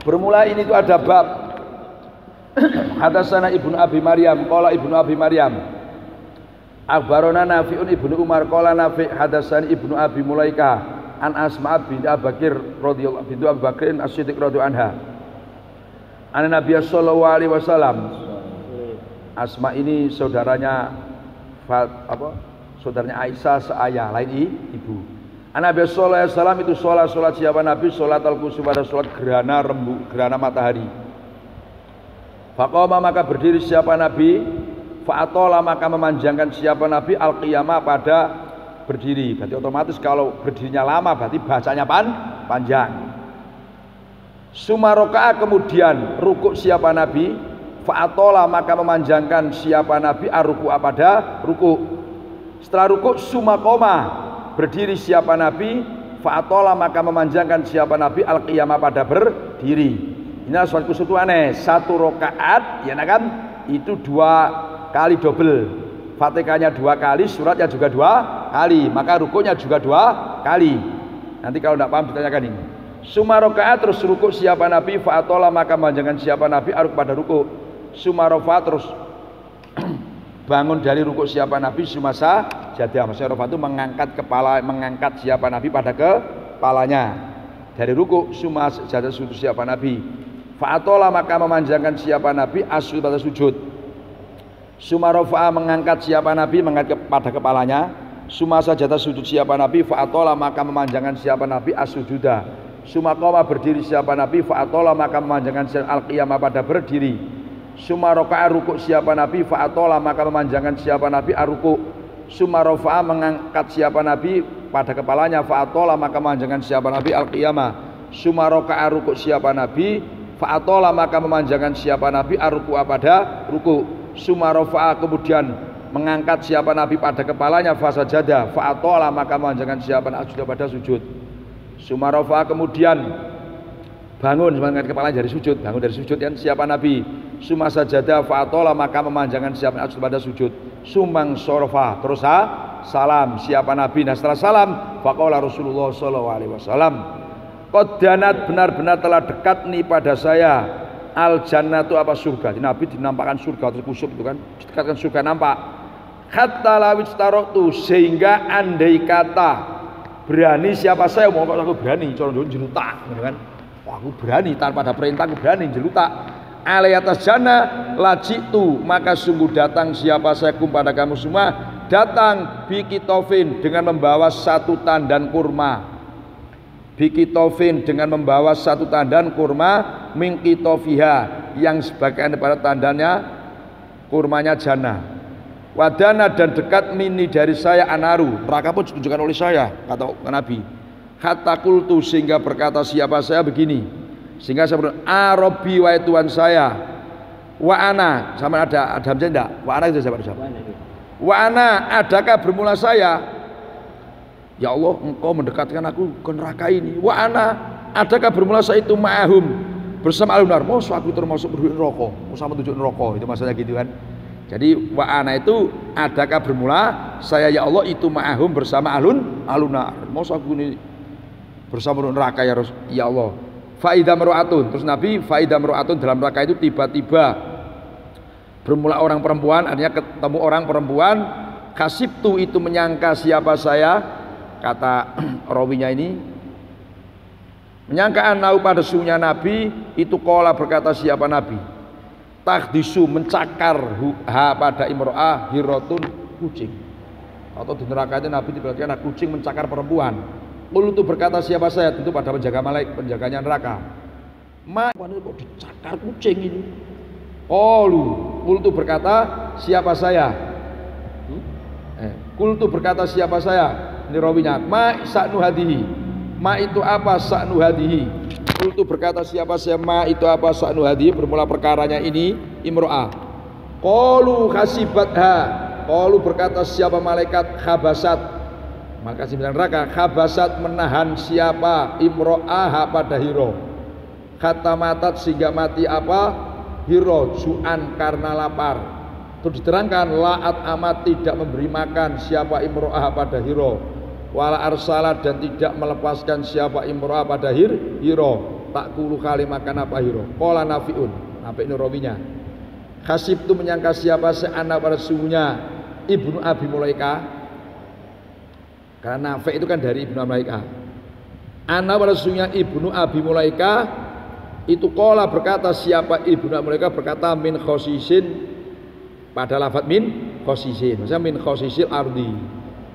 Bermula ini itu ada bab. Hadatsana Ibnu Abi Maryam, qala Ibnu Abi Maryam. Akhbarana Nafi'un Ibnu Umar qala Nafi' hadatsani Ibnu Abi Mulaika an Asma binti Abi Bakr radhiyallahu bintu Abi Bakrin As-Siddiq radhiyallahu anha. An Nabi sallallahu alaihi wasallam. Asma ini saudaranya saudaranya Aisyah seayah, lain ibu. Nabi sallallahu alaihi wasallam itu salat siapa Nabi salat al-kusuf pada salat gerhana matahari. Faqama maka berdiri siapa Nabi, fa'atola maka memanjangkan siapa Nabi al-qiyamah pada berdiri. Berarti otomatis kalau berdirinya lama berarti bacanya panjang. Sumaroka kemudian rukuk siapa Nabi, fa'atola maka memanjangkan siapa Nabi ar-ruku' pada rukuk. Setelah rukuk sumakoma berdiri siapa Nabi, fa'atola maka memanjangkan siapa Nabi al-qiyamah pada berdiri. Ini suatu kusuf aneh, 1 rakaat ya kan itu 2 kali double. Fatihahnya 2 kali, suratnya juga 2 kali, maka rukuknya juga 2 kali. Nanti kalau tidak paham ditanyakan ini. Suma rakaat terus rukuk siapa Nabi, fa'atola maka memanjangkan siapa Nabi aruk pada rukuk. Suma rofa terus bangun dari rukuk siapa Nabi, sumasa jadah. Maksudnya rofa itu mengangkat kepala, mengangkat siapa Nabi pada kepalanya dari rukuk. Sumasa jadah sujud siapa Nabi, fa'atola maka memanjangkan siapa Nabi asujud pada sujud. Sumarofa mengangkat siapa Nabi, mengangkat pada kepalanya. Sumasa jadah sujud siapa Nabi, fa'atola maka memanjangkan siapa Nabi asujuda. Sumakoma berdiri siapa Nabi, fa'atola maka memanjangkan al-qiyamah pada berdiri. Summa raka'a ruku' siapa Nabi, fa atola maka memanjangkan siapa Nabi aruku. Summa rafa'a mengangkat siapa Nabi pada kepalanya, fa atola maka memanjangkan siapa Nabi al-qiyamah. Summa raka'a ruku' siapa Nabi, fa atola maka memanjangkan siapa Nabi aruku pada ruku. Summa rafa'a kemudian mengangkat siapa Nabi pada kepalanya, fa sajada, fa atola maka memanjangkan siapa Nabi pada sujud. Summa rafa'a kemudian bangun mengangkat kepalanya dari sujud, bangun dari sujud kan siapa Nabi. Summa sajada fa atola maka memanjangkan siapa Nabi pada sujud. Sumang sorofa terus salam siapa Nabi. Nah setelah salam faqala Rasulullah sallallahu alaihi wasallam, qad danat benar-benar telah dekat nih pada saya al jannatu apa surga. Nabi dinampakkan surga terus kusuk itu kan, dekatkan surga nampak. Hatta lawit tarotu sehingga andai kata berani siapa saya mau aku berani corong jelutak gitu kan. Wah, aku berani tanpa ada perintah aku berani jelutak. Alai atas jannah lajitu maka sungguh datang siapa saya pada kamu semua, datang bikitofin dengan membawa satu tandan kurma. Bikitofin dengan membawa satu tandan kurma, mingkitofiha yang sebagian daripada tandannya kurmanya jannah. Wadana dan dekat mini dari saya anaru, neraka pun ditunjukkan oleh saya kata Nabi. Hatta kultu sehingga berkata siapa saya begini. Sehingga saya berkata, Arabi wahai Tuhan saya, wa ana, sama ada hamzah enggak? Wa ana itu siapa? Wa ana, adakah bermula saya? Ya Allah, engkau mendekatkan aku ke neraka ini. Wa ana, adakah bermula saya itu ma'ahum bersama alunar? Mau aku termasuk berdua neraka, mau sama tujuh neraka, itu maksudnya gitu kan. Jadi wa ana itu adakah bermula saya ya Allah itu ma'ahum bersama alunar. Mau aku ini bersama neraka ya Allah. Faidah meru'atun, terus Nabi faidah meru'atun dalam neraka itu tiba-tiba bermula orang perempuan, artinya ketemu orang perempuan. Kasibtu itu menyangka siapa saya, kata rawinya ini menyangka anau pada sunya Nabi itu kola berkata siapa Nabi, takdisu mencakar pada imro'ah hirotun kucing, atau di neraka itu Nabi diberitakan kucing mencakar perempuan. Qultu berkata siapa saya, tentu pada penjaganya neraka. Wanita kok dicakar kucing ini. Qultu berkata siapa saya. Qultu berkata siapa saya. Ini rawinya. Ma sa'nu hadihi. Ma itu apa sa'nu hadihi. Qultu berkata siapa saya. Ma itu apa sa'nu hadihi. Bermula perkaranya ini imro'ah. Qalu khasibatha. Qalu berkata siapa malaikat khabasat. Maka sembilan neraka khabasat menahan siapa imro'ah pada hiro. Kata matat sehingga mati apa hiro ju'an karena lapar. Terus diterangkan la'at amat tidak memberi makan siapa imro'ah pada hiro. Wala arsalat dan tidak melepaskan siapa imro'ah pada hiro. Tak kulu kali makan apa hiro. Qala nafi'un. Nafi' ini rawinya. Khasib itu menyangka siapa seanak pada sungguhnya Ibnu Abi Mulaika. Karena Nafi' itu kan dari Ibnu Abi Mulaika. Ana pada sesungguhnya Ibnu Abi Mulaika itu kola berkata siapa Ibnu Abi Mulaika berkata min khosisin pada lafadz min khosisin, maksudnya min khosisil ardi.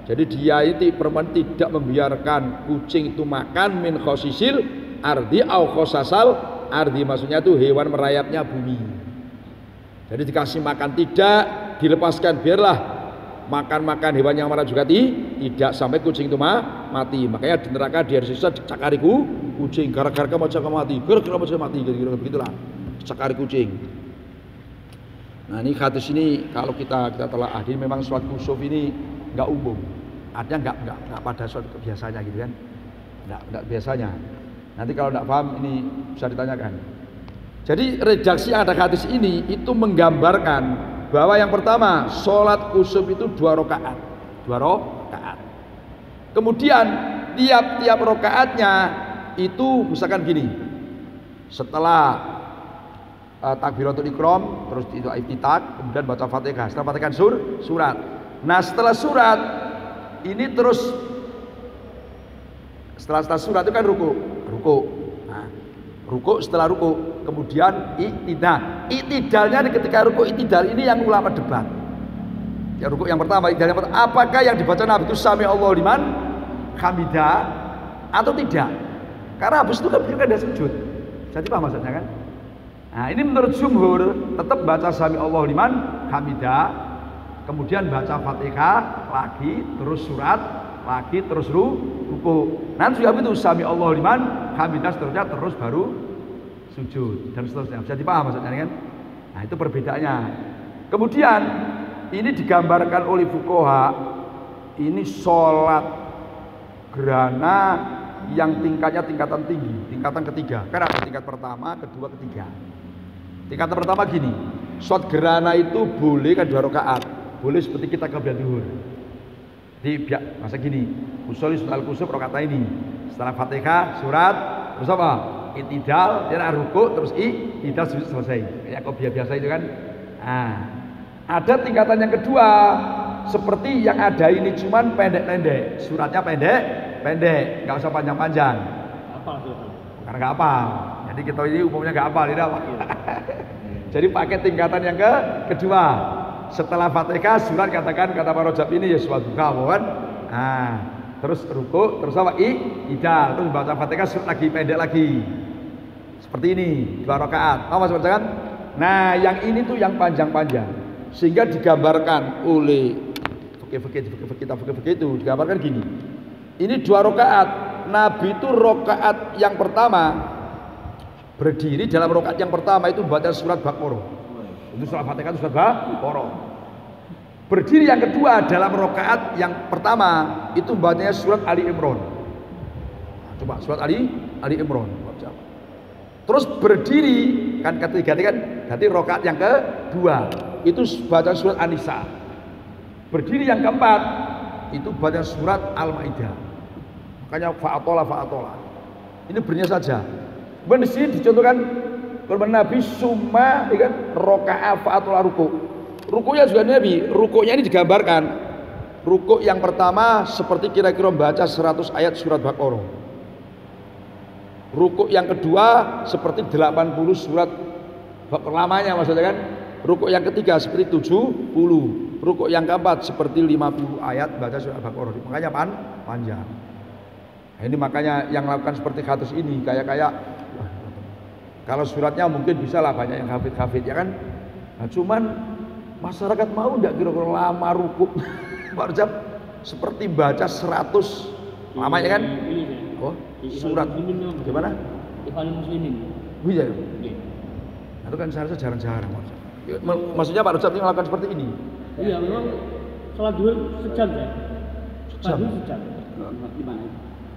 Jadi dia itu perempuan tidak membiarkan kucing itu makan min khosisil ardi au khosasal ardi, maksudnya itu hewan merayapnya bumi. Jadi dikasih makan tidak, dilepaskan biarlah makan hewan yang marah juga tidak sampai kucing itu mati. Makanya di neraka dia disiksa dicakari kucing gara-gara kamu mati, gara-gara kamu mati, kira-kira begitulah dicakari kucing. Nah ini hadis ini kalau kita telah ini memang sholat kusuf ini nggak umum, artinya nggak pada sholat biasanya gitu kan, nggak biasanya. Nanti kalau nggak paham ini bisa ditanyakan. Jadi redaksi ada hadis ini itu menggambarkan bahwa yang pertama sholat kusuf itu 2 rakaat. Kemudian tiap rakaatnya itu misalkan gini, setelah takbiratul ikram terus itu iftitah, kemudian baca Fatihah, setelah Fatihah surat. Nah setelah surat ini terus setelah surat itu kan ruku. Nah, ruku setelah ruku kemudian i'tidalnya ketika ruku i'tidal ini yang ulama debat. Ya ruku yang pertama, i'tidal yang pertama, apakah yang dibaca Nabi itu sami Allah liman hamidah atau tidak? Karena habis itu kan beliau ada sujud. Jadi paham maksudnya kan? Nah, ini menurut jumhur tetap baca sami Allah liman hamidah, kemudian baca Fatihah lagi, terus surat lagi, terus ruku. Nanti habis itu sami Allah liman hamidah seterusnya, terus baru sujud dan seterusnya. Bisa dipaham maksudnya kan? Nah, itu perbedaannya. Kemudian ini digambarkan oleh fuqaha, ini sholat gerhana yang tingkatnya tingkatan tinggi, tingkatan ketiga. Karena ada tingkat pertama, kedua, ketiga. Tingkatan pertama gini, sholat gerhana itu boleh kan 2 rakaat, boleh seperti kita qabliyah zuhur. Di masa gini, usolli sunnal kusuf rakaat ini, setelah Fatihah, surat, terus apa? I'tidal, dia ruku, terus i'tidal selesai. Kayak qabliyah biasa itu kan. Nah, ada tingkatan yang kedua, seperti yang ada ini cuman pendek-pendek, suratnya pendek, nggak usah panjang-panjang. Apa suratnya? Karena nggak hafal. Jadi kita ini umumnya nggak hafal, tidak apa. Jadi pakai tingkatan yang kedua. Setelah Fatihah, surat katakan kata Pak Rajab ini ya suatu kawan. Nah, terus ruku, terus apa? I'tidal, terus baca Fatihah, surat lagi pendek lagi. Seperti ini, 2 rakaat. Apa maksudnya kan? Nah, yang ini tuh yang panjang-panjang. Sehingga digambarkan oleh fikih itu digambarkan gini. Ini 2 rakaat. Nabi itu rakaat yang pertama berdiri, dalam rakaat yang pertama itu baca surat Baqarah. Itu surat Fatihah itu surat Baqarah. Berdiri yang kedua dalam rakaat yang pertama itu bacanya surat Ali Imran. Coba surat Ali Imran. Terus berdiri kan ketiga kan, berarti rakaat yang kedua itu baca surat An-Nisa. Berdiri yang keempat itu baca surat Al-Maidah. Makanya fa'atola. Ini berinya saja. Kemudian di sini dicontohkan korban Nabi summa kan rakaat fa'atola ruku. Rukunya juga Nabi. Rukunya ini digambarkan. Ruku yang pertama seperti kira-kira baca 100 ayat surat Baqarah. Ruku yang kedua seperti 80 surat lamanya maksudnya kan. Ruku yang ketiga seperti 70. Ruku yang keempat seperti 50 ayat baca surat Baqarah. Makanya panjang. Nah, ini makanya yang melakukan seperti khatus ini kayak kalau suratnya mungkin bisa lah banyak yang hafid ya kan. Nah, cuman masyarakat mau enggak kira-kira lama ruku Pak Rajab seperti baca 100 lamanya kan? Oh, surat gimana? Ikhwan Muslimin. Iya. Itu kan seharusnya jarang-jarang. Maksudnya Pak Rajab ini melakukan seperti ini. Iya, memang sholat zuhur sejam ya. Sejam. Di mana?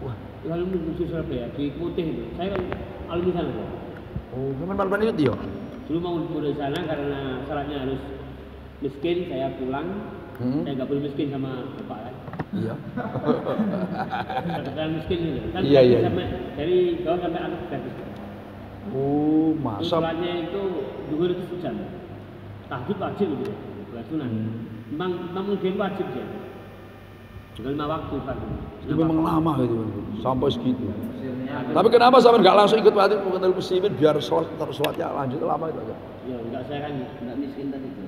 Wah, Ikhwan Muslimin Surabaya di Putih itu. Saya kan alumni sana. Oh, memang malam itu ya? Dulu mau di sana karena syaratnya harus miskin, saya pulang. Saya nggak boleh miskin sama bapak kan. Iya. Katakan miskin itu. Kan iya. Sampai dari bawah sampai atas gratis. Oh, masa? Sholatnya itu zuhur itu sejam. Tahajud wajib gitu. Bukan sunnah. Memang mungkin wajib ya. Juga 5 waktu Pak. Itu memang lama gitu, sampai segitu. Tapi kenapa sampai nggak langsung ikut wajib bukan muslimin biar sholatnya lanjut lama itu aja? Ya enggak, saya kan enggak miskin tadi itu.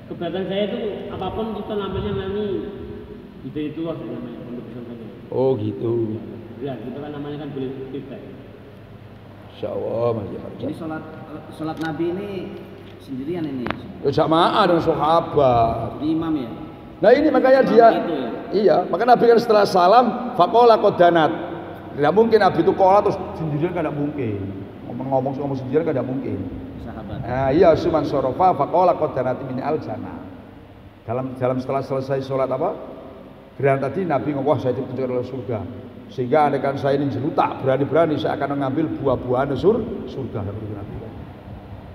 Kebetulan saya itu apapun kita namanya nanti itu loh namanya pondok pesantren. Oh gitu. Ya kita kan namanya kan boleh bebas. Insyaallah Mas ya. Ini sholat Nabi ini sendirian ini. Jamaah dengan sahabat. Di imam ya. Nah ini makanya dia, itu ya? iya, maka Nabi kan setelah salam, faqala qadanat. Tidak mungkin Nabi itu qala terus sendirian kan tidak mungkin. Ngomong sendirian kan tidak mungkin. Sahabat. Nah, iya suman sorofa faqala qadanat min al jannah. Dalam setelah selesai sholat apa? Gerhana tadi Nabi ngomong, wah saya ditunjukkan oleh surga. Sehingga andaikan saya ini jelutak berani-berani saya akan mengambil buah-buahan surga.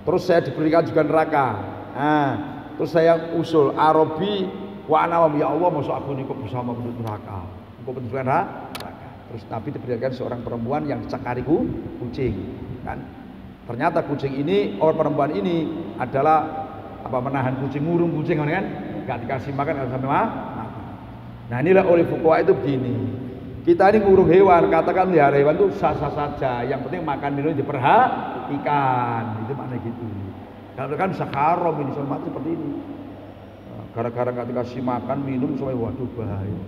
Terus saya diberikan juga neraka. Nah, terus saya usul Arabi wa anawam ya Allah masuk aku ini kok bersama penduduk neraka. Kok penduduk neraka. Terus Nabi diberikan seorang perempuan yang dicakari kucing, kan? Ternyata kucing ini, orang perempuan ini adalah menahan kucing, ngurung kucing kan? Enggak dikasih makan kalau sampai mati. Nah, inilah oleh fuqaha itu begini. Kita ini ngurung hewan, katakan ya hewan itu sah-sah saja. Yang penting makan minum diperhatikan. Itu maknanya gitu. Kalau kan bisa haram ini soal mati seperti ini. Gara-gara nggak dikasih makan minum sampai waduh bahaya.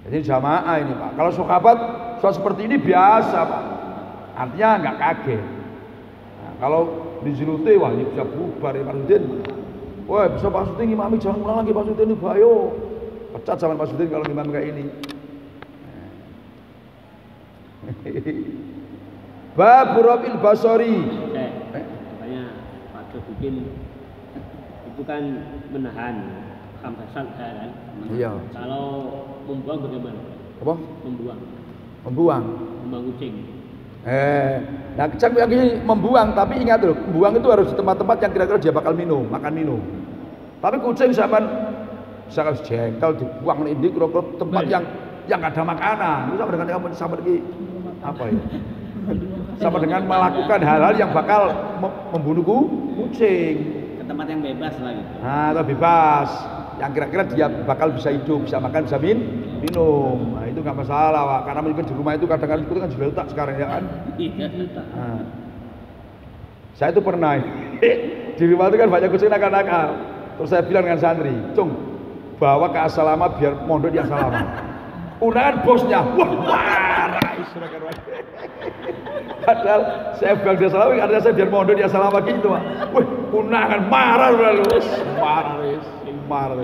Jadi jamaah ini Pak. Kalau sahabat soal seperti ini biasa Pak. Artinya nggak kaget. Nah, kalau di Zilute wah ini bisa bubar ya Pak Sudin. Wah bisa Pak Sudin ngimami jangan ulang lagi Pak Sudin ini bayo. Pecat sama Pak Sudin kalau ngimami kayak ini. Bab Rabil Basori. Makanya Pak Sudin itu kan menahan hambasan kan. Iya. Kalau membuang bagaimana? Apa? Membuang kucing. Nah cak lagi membuang, tapi ingat loh, membuang itu harus di tempat-tempat yang kira-kira dia bakal makan minum. Tapi kucing zaman misalkan jengkel dibuang ini ke tempat yang nggak ada makanan, itu sama dengan apa ya? Sama dengan melakukan hal-hal yang bakal membunuh kucing. Ke tempat yang bebas lah gitu. Nah, atau bebas, yang kira-kira dia bakal bisa hidup, bisa makan, bisa minum. Nah, itu nggak masalah, Pak. Karena mungkin di rumah itu kadang-kadang itu kan juga letak sekarang ya kan. Nah, saya itu pernah di rumah itu kan banyak kucing nakal-nakal. Terus saya bilang dengan santri, "Cung, bawa ke asrama biar mondok di asrama." Undangan bosnya, wah marah. Padahal saya bilang di asrama, artinya saya biar mondok di asrama gitu, Pak. Wah, undangan marah lalu, marah.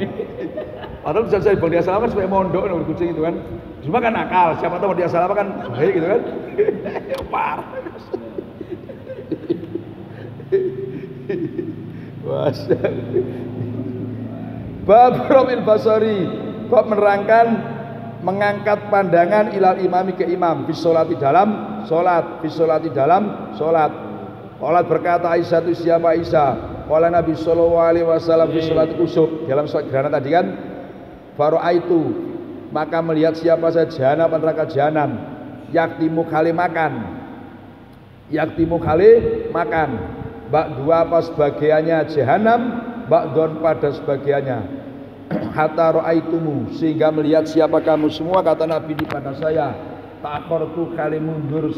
Padahal bisa saya bilang di asrama kan supaya mondok nomor kucing itu kan. Cuma kan nakal, siapa tahu di asrama kan baik gitu kan. Parah. Bab Rabil Basori, bab menerangkan mengangkat pandangan ilal imami ke imam bisolati dalam solat, bisolati dalam solat. Qalat berkata Aisyah itu siapa Aisyah? Qala Nabi sallallahu alaihi wasallam bisolati kusuk dalam solat gerhana tadi kan. Faro'aitu maka melihat siapa saja jahanam neraka jahanam yaktimu kali makan bak dua apa sebagiannya jahanam bak don pada sebagiannya hatta ro'aitumu sehingga melihat siapa kamu semua kata Nabi di pada saya ta'khortu kali mundur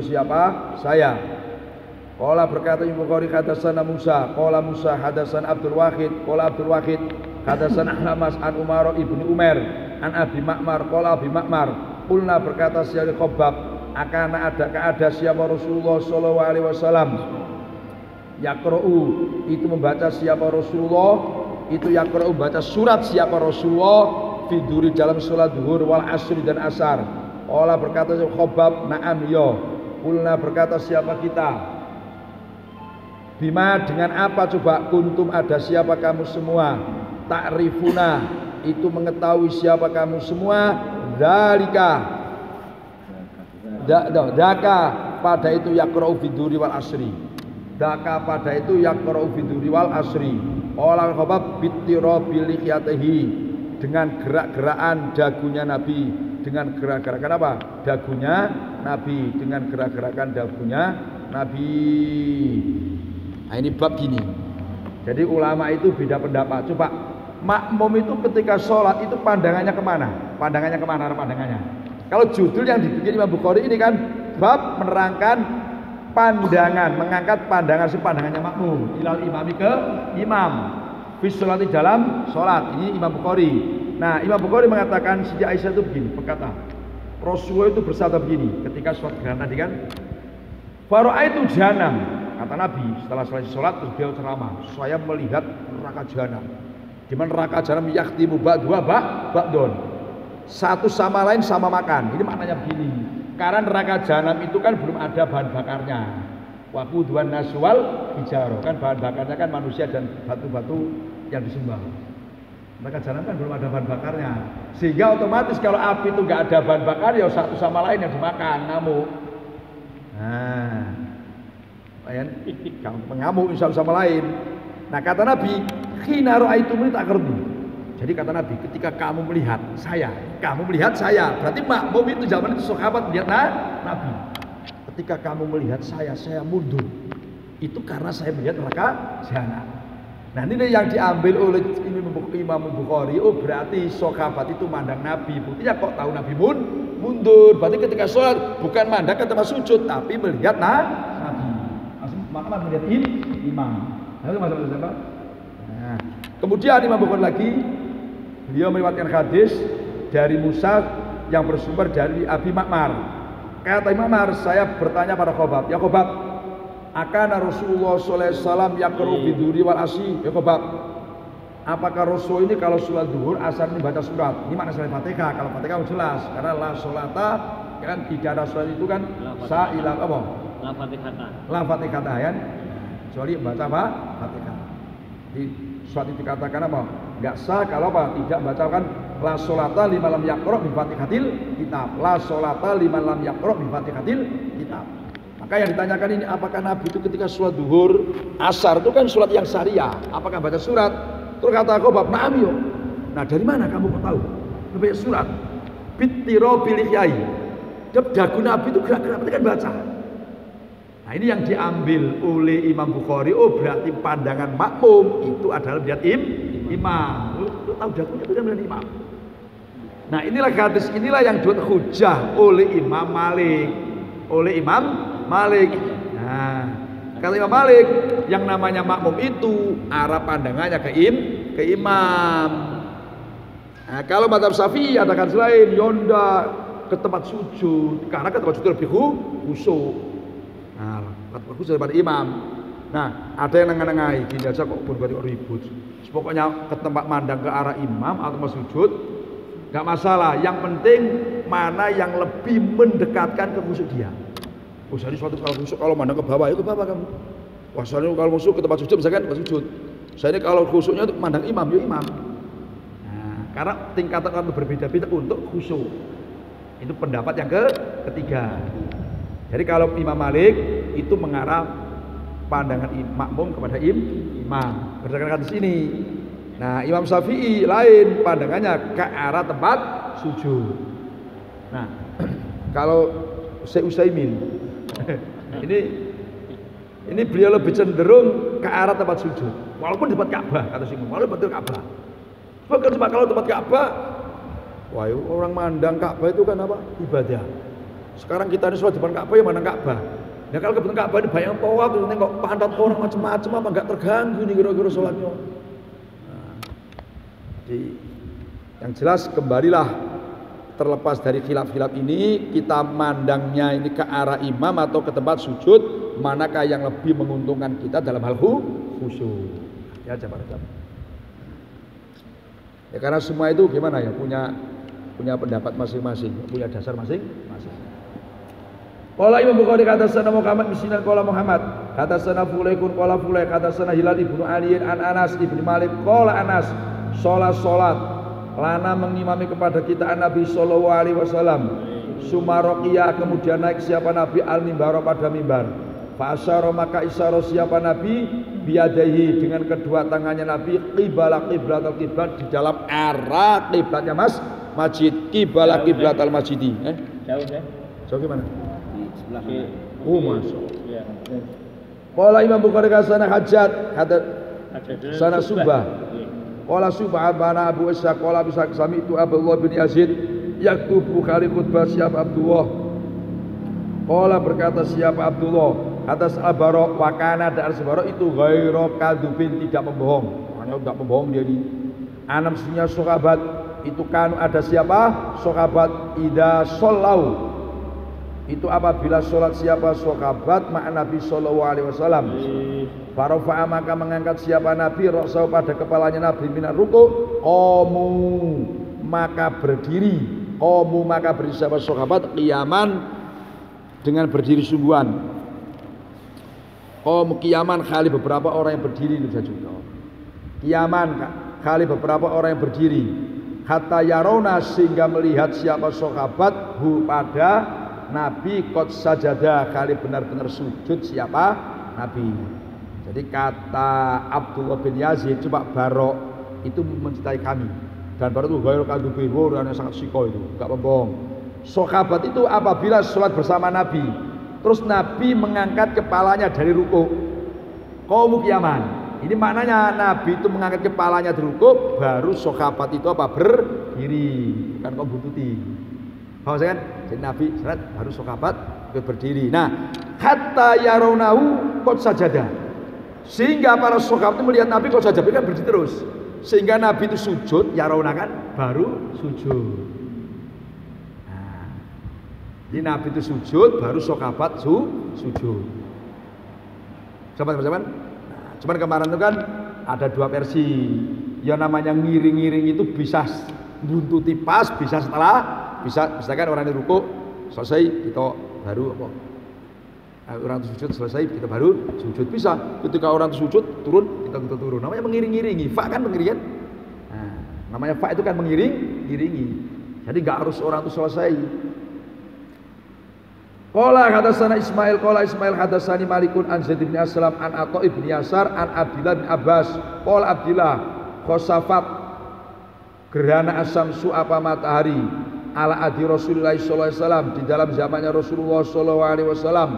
siapa saya Qala berkata Imam Bukhari hadatsana Musa qala Musa hadatsana Abdul Wahid hadatsana Ahmas an Umar ibnu Umar an Abi Ma'mar qala Abi Ma'mar qulna berkata Syekh Khabbab ada siapa Rasulullah sallallahu alaihi wasallam yaqra'u itu membaca siapa Rasulullah itu yaqra'u baca surat siapa Rasulullah fiduri dalam salat zuhur wal asri dan asar. Qala berkata Syekh Khabbab na'am ya qulna berkata siapa kita Bima dengan apa coba kuntum ada siapa kamu semua ta'rifuna itu mengetahui siapa kamu semua dzalika daka pada itu yaqra'u fiduri wal asri daka pada itu yaqra'u fiduri wal asri qala Khabbab bittirabil lihyatihi dengan gerak-gerakan dagunya Nabi dengan gerak-gerakan apa dagunya Nabi dengan gerak-gerakan dagunya Nabi. Nah ini bab gini. Jadi ulama itu beda pendapat. Coba makmum itu ketika sholat itu pandangannya kemana? Pandangannya. Kalau judul yang dibikin Imam Bukhari ini kan bab menerangkan pandangan, mengangkat pandangannya makmum ilal imami ke imam. Fis sholati dalam sholat. Ini Imam Bukhari. Nah Imam Bukhari mengatakan sejak Aisyah itu begini berkata Rasulullah itu bersabda begini ketika sholat gerhana tadi kan Faro'aitu jahanam kata Nabi setelah selesai sholat terus beliau ceramah saya melihat neraka jahanam di mana neraka jahanam yaktimu ba'don satu sama lain sama makan. Ini maknanya begini karena neraka jahanam itu kan belum ada bahan bakarnya waquduhan naswal hijaro kan bahan bakarnya kan manusia dan batu-batu yang disembah. Neraka jahanam kan belum ada bahan bakarnya sehingga otomatis kalau api itu nggak ada bahan bakar ya satu sama lain yang dimakan ngamuk. Nah pengamuk insya Allah sama lain. Nah kata Nabi khina ra'aitumuni ta'qardu. Jadi kata Nabi ketika kamu melihat saya berarti makmum itu zaman itu sahabat melihat Nabi. Ketika kamu melihat saya mundur. Itu karena saya melihat neraka jahanam. Nah ini yang diambil oleh Imam Bukhari. Oh berarti sahabat itu mandang Nabi. Buktinya kok tahu Nabi mundur. Berarti ketika sholat bukan mandang ke tempat sujud tapi melihat Nabi. Maka melihat imam. Nah, kemudian Imam Bukhari lagi beliau meriwayatkan hadis dari Musa yang bersumber dari Abi Ma'mar. Kata Imam Umar, saya bertanya pada Khobab, ya Khobab, akana Rasulullah SAW yaqra'u biduri wal asyi? Ya Khobab, apakah Rasul ini kalau sholat duhur asar ini baca surat? Ini makna selain Fatihah. Kalau Fatihah jelas, karena la sholata kan tidak ada sholat itu kan sa'ilah apa? La Fatihata. La Fatihata kan? Kecuali baca apa? Fatihah. Di surat itu dikatakan apa? Enggak sah kalau apa? Tidak bacakan la sholata liman lam yaqra' bi Fatihatil kitab. La sholata liman lam yaqra' bi Fatihatil kitab. Maka yang ditanyakan ini, apakah Nabi itu ketika sholat duhur asar itu kan sholat yang syariah, apakah baca surat? Terus kata Khobab, na'am yo. Nah dari mana kamu kok tahu? Baca surat. Bittiro bilihyai. Dagu Nabi itu gerak-gerak kan baca. Nah ini yang diambil oleh Imam Bukhari. Oh berarti pandangan makmum itu adalah melihat imam. Lu tahu dagunya itu kan melihat imam. Nah inilah hadis inilah yang dibuat hujah oleh Imam Malik. Oleh Imam Malik. Nah, kata Imam Malik, yang namanya makmum itu arah pandangannya ke imam. Nah, kalau mazhab Syafi'i ada kan selain yonda ke tempat sujud, karena ke tempat sujud lebih khusyuk. Nah, tempat khusyuk daripada imam. Nah, ada yang nengah-nengahi, gini aja kok pun ribut. Pokoknya ke tempat mandang ke arah imam atau tempat sujud, nggak masalah. Yang penting mana yang lebih mendekatkan ke khusyuk dia. Oh, jadi suatu kalau khusyuk kalau mandang ke bawah, ya ke bawah kamu. Wah, soalnya kalau khusyuk ke tempat sujud misalkan tempat sujud. Saya ini kalau khusyuknya untuk mandang imam, ya imam. Nah, karena tingkatan itu berbeda-beda untuk khusyuk. Itu pendapat yang ketiga. Jadi kalau Imam Malik itu mengarah pandangan makmum kepada imam berdasarkan hadis ini. Nah, Imam Syafi'i lain pandangannya ke arah tempat sujud. Nah, kalau Syekh Utsaimin ini beliau lebih cenderung ke arah tempat sujud, walaupun tempat Ka'bah kata Syekh, walaupun betul Ka'bah. Sebab kalau tempat Ka'bah, wah orang mandang Ka'bah itu kan apa? Ibadah. Sekarang kita ini sholat di depan Ka'bah ya mandang Ka'bah. Nah kalau ke depan Ka'bah ini banyak tawaf, terus nengok pantat orang macam-macam apa nggak terganggu nih kira-kira sholatnya. Nah, jadi yang jelas kembalilah terlepas dari khilaf-khilaf ini, kita mandangnya ini ke arah imam atau ke tempat sujud, manakah yang lebih menguntungkan kita dalam hal khusyuk. Ya coba. Ya karena semua itu gimana ya, punya pendapat masing-masing, punya dasar masing-masing. Qala Imam Bukhari kata sana Muhammad misinan qala Muhammad kata sana Fulaikun qala Fulaik kata sana Hilal ibnu Ali an Anas ibnu Malik qala Anas salat lana mengimami kepada kita Nabi sallallahu alaihi wasallam sumaraqiyah, kemudian naik siapa Nabi al-mimbar pada mimbar, fa asyara maka isyarat siapa Nabi biadaihi dengan kedua tangannya Nabi qiblat di dalam arah kiblatnya masjid qiblat al-masjidi. Jauh ya? Jauh gimana? Di sebelah mana? Oh masuk. Iya. Qala Imam Bukhari sana Hajjat kata sana Subah. Qala Subah bana Abu Ishaq qala bisa sami itu Abdullah bin Yazid yaktubu kali khutbah siapa Abdullah. Qala berkata siapa Abdullah atas Al-Bara wa kana dan Al-Bara itu ghairu kadubin, tidak membohong. Maknanya tidak membohong dia ini. Anam sunya sahabat itu kan ada siapa? Sahabat ida sallau. Itu apabila sholat siapa sahabat ma'an Nabi sallallahu alaihi wasallam. Farafa'a maka mengangkat siapa Nabi ra'sahu pada kepalanya Nabi minar ruku', qamu maka berdiri. Qamu maka berdiri siapa sahabat qiyaman dengan berdiri sungguhan. Qamu qiyaman kali beberapa orang yang berdiri itu saja. Qiyaman kali beberapa orang yang berdiri. Hatta yarona sehingga melihat siapa sahabat hu pada Nabi qad sajada kali benar-benar sujud siapa Nabi. Jadi kata Abdullah bin Yazid, coba Barok itu mencintai kami, dan Barok itu ghairul kadzubi, orang yang sangat siko itu, enggak membohong. Sahabat itu apabila sholat bersama Nabi, terus Nabi mengangkat kepalanya dari ruku, qamu qiyaman. Ini maknanya Nabi itu mengangkat kepalanya dari ruku, baru sahabat itu apa berdiri, kan kau buntuti. Paham kan? Jadi Nabi salat baru sahabat ikut berdiri. Nah, hatta yarawnahu qad sajada. Sehingga para sahabat itu melihat Nabi qad sajada, kan berdiri terus. Sehingga Nabi itu sujud, yarawna kan baru sujud. Nah, Ini Nabi itu sujud, baru sahabat sujud. Teman-teman, nah, cuman kemarin itu kan ada dua versi. Ya namanya ngiring-ngiring itu bisa buntuti pas, bisa kan orang ini ruku selesai kita baru apa? Orang sujud selesai kita baru sujud, bisa. Ketika orang sujud turun kita turun. Namanya mengiring-iringi. Fa kan mengiring kan? Nah, namanya fa itu kan mengiringi. Jadi nggak harus orang itu selesai. Qala hadatsana Ismail hadatsani Malikun an Zaid bin Aslam an Atha bin Yasar an Abdullah bin Abbas qala Abdullah khosafat gerhana asamsu apa matahari ala adi Rasulullah sallallahu alaihi wasallam di dalam zamannya Rasulullah sallallahu alaihi wasallam.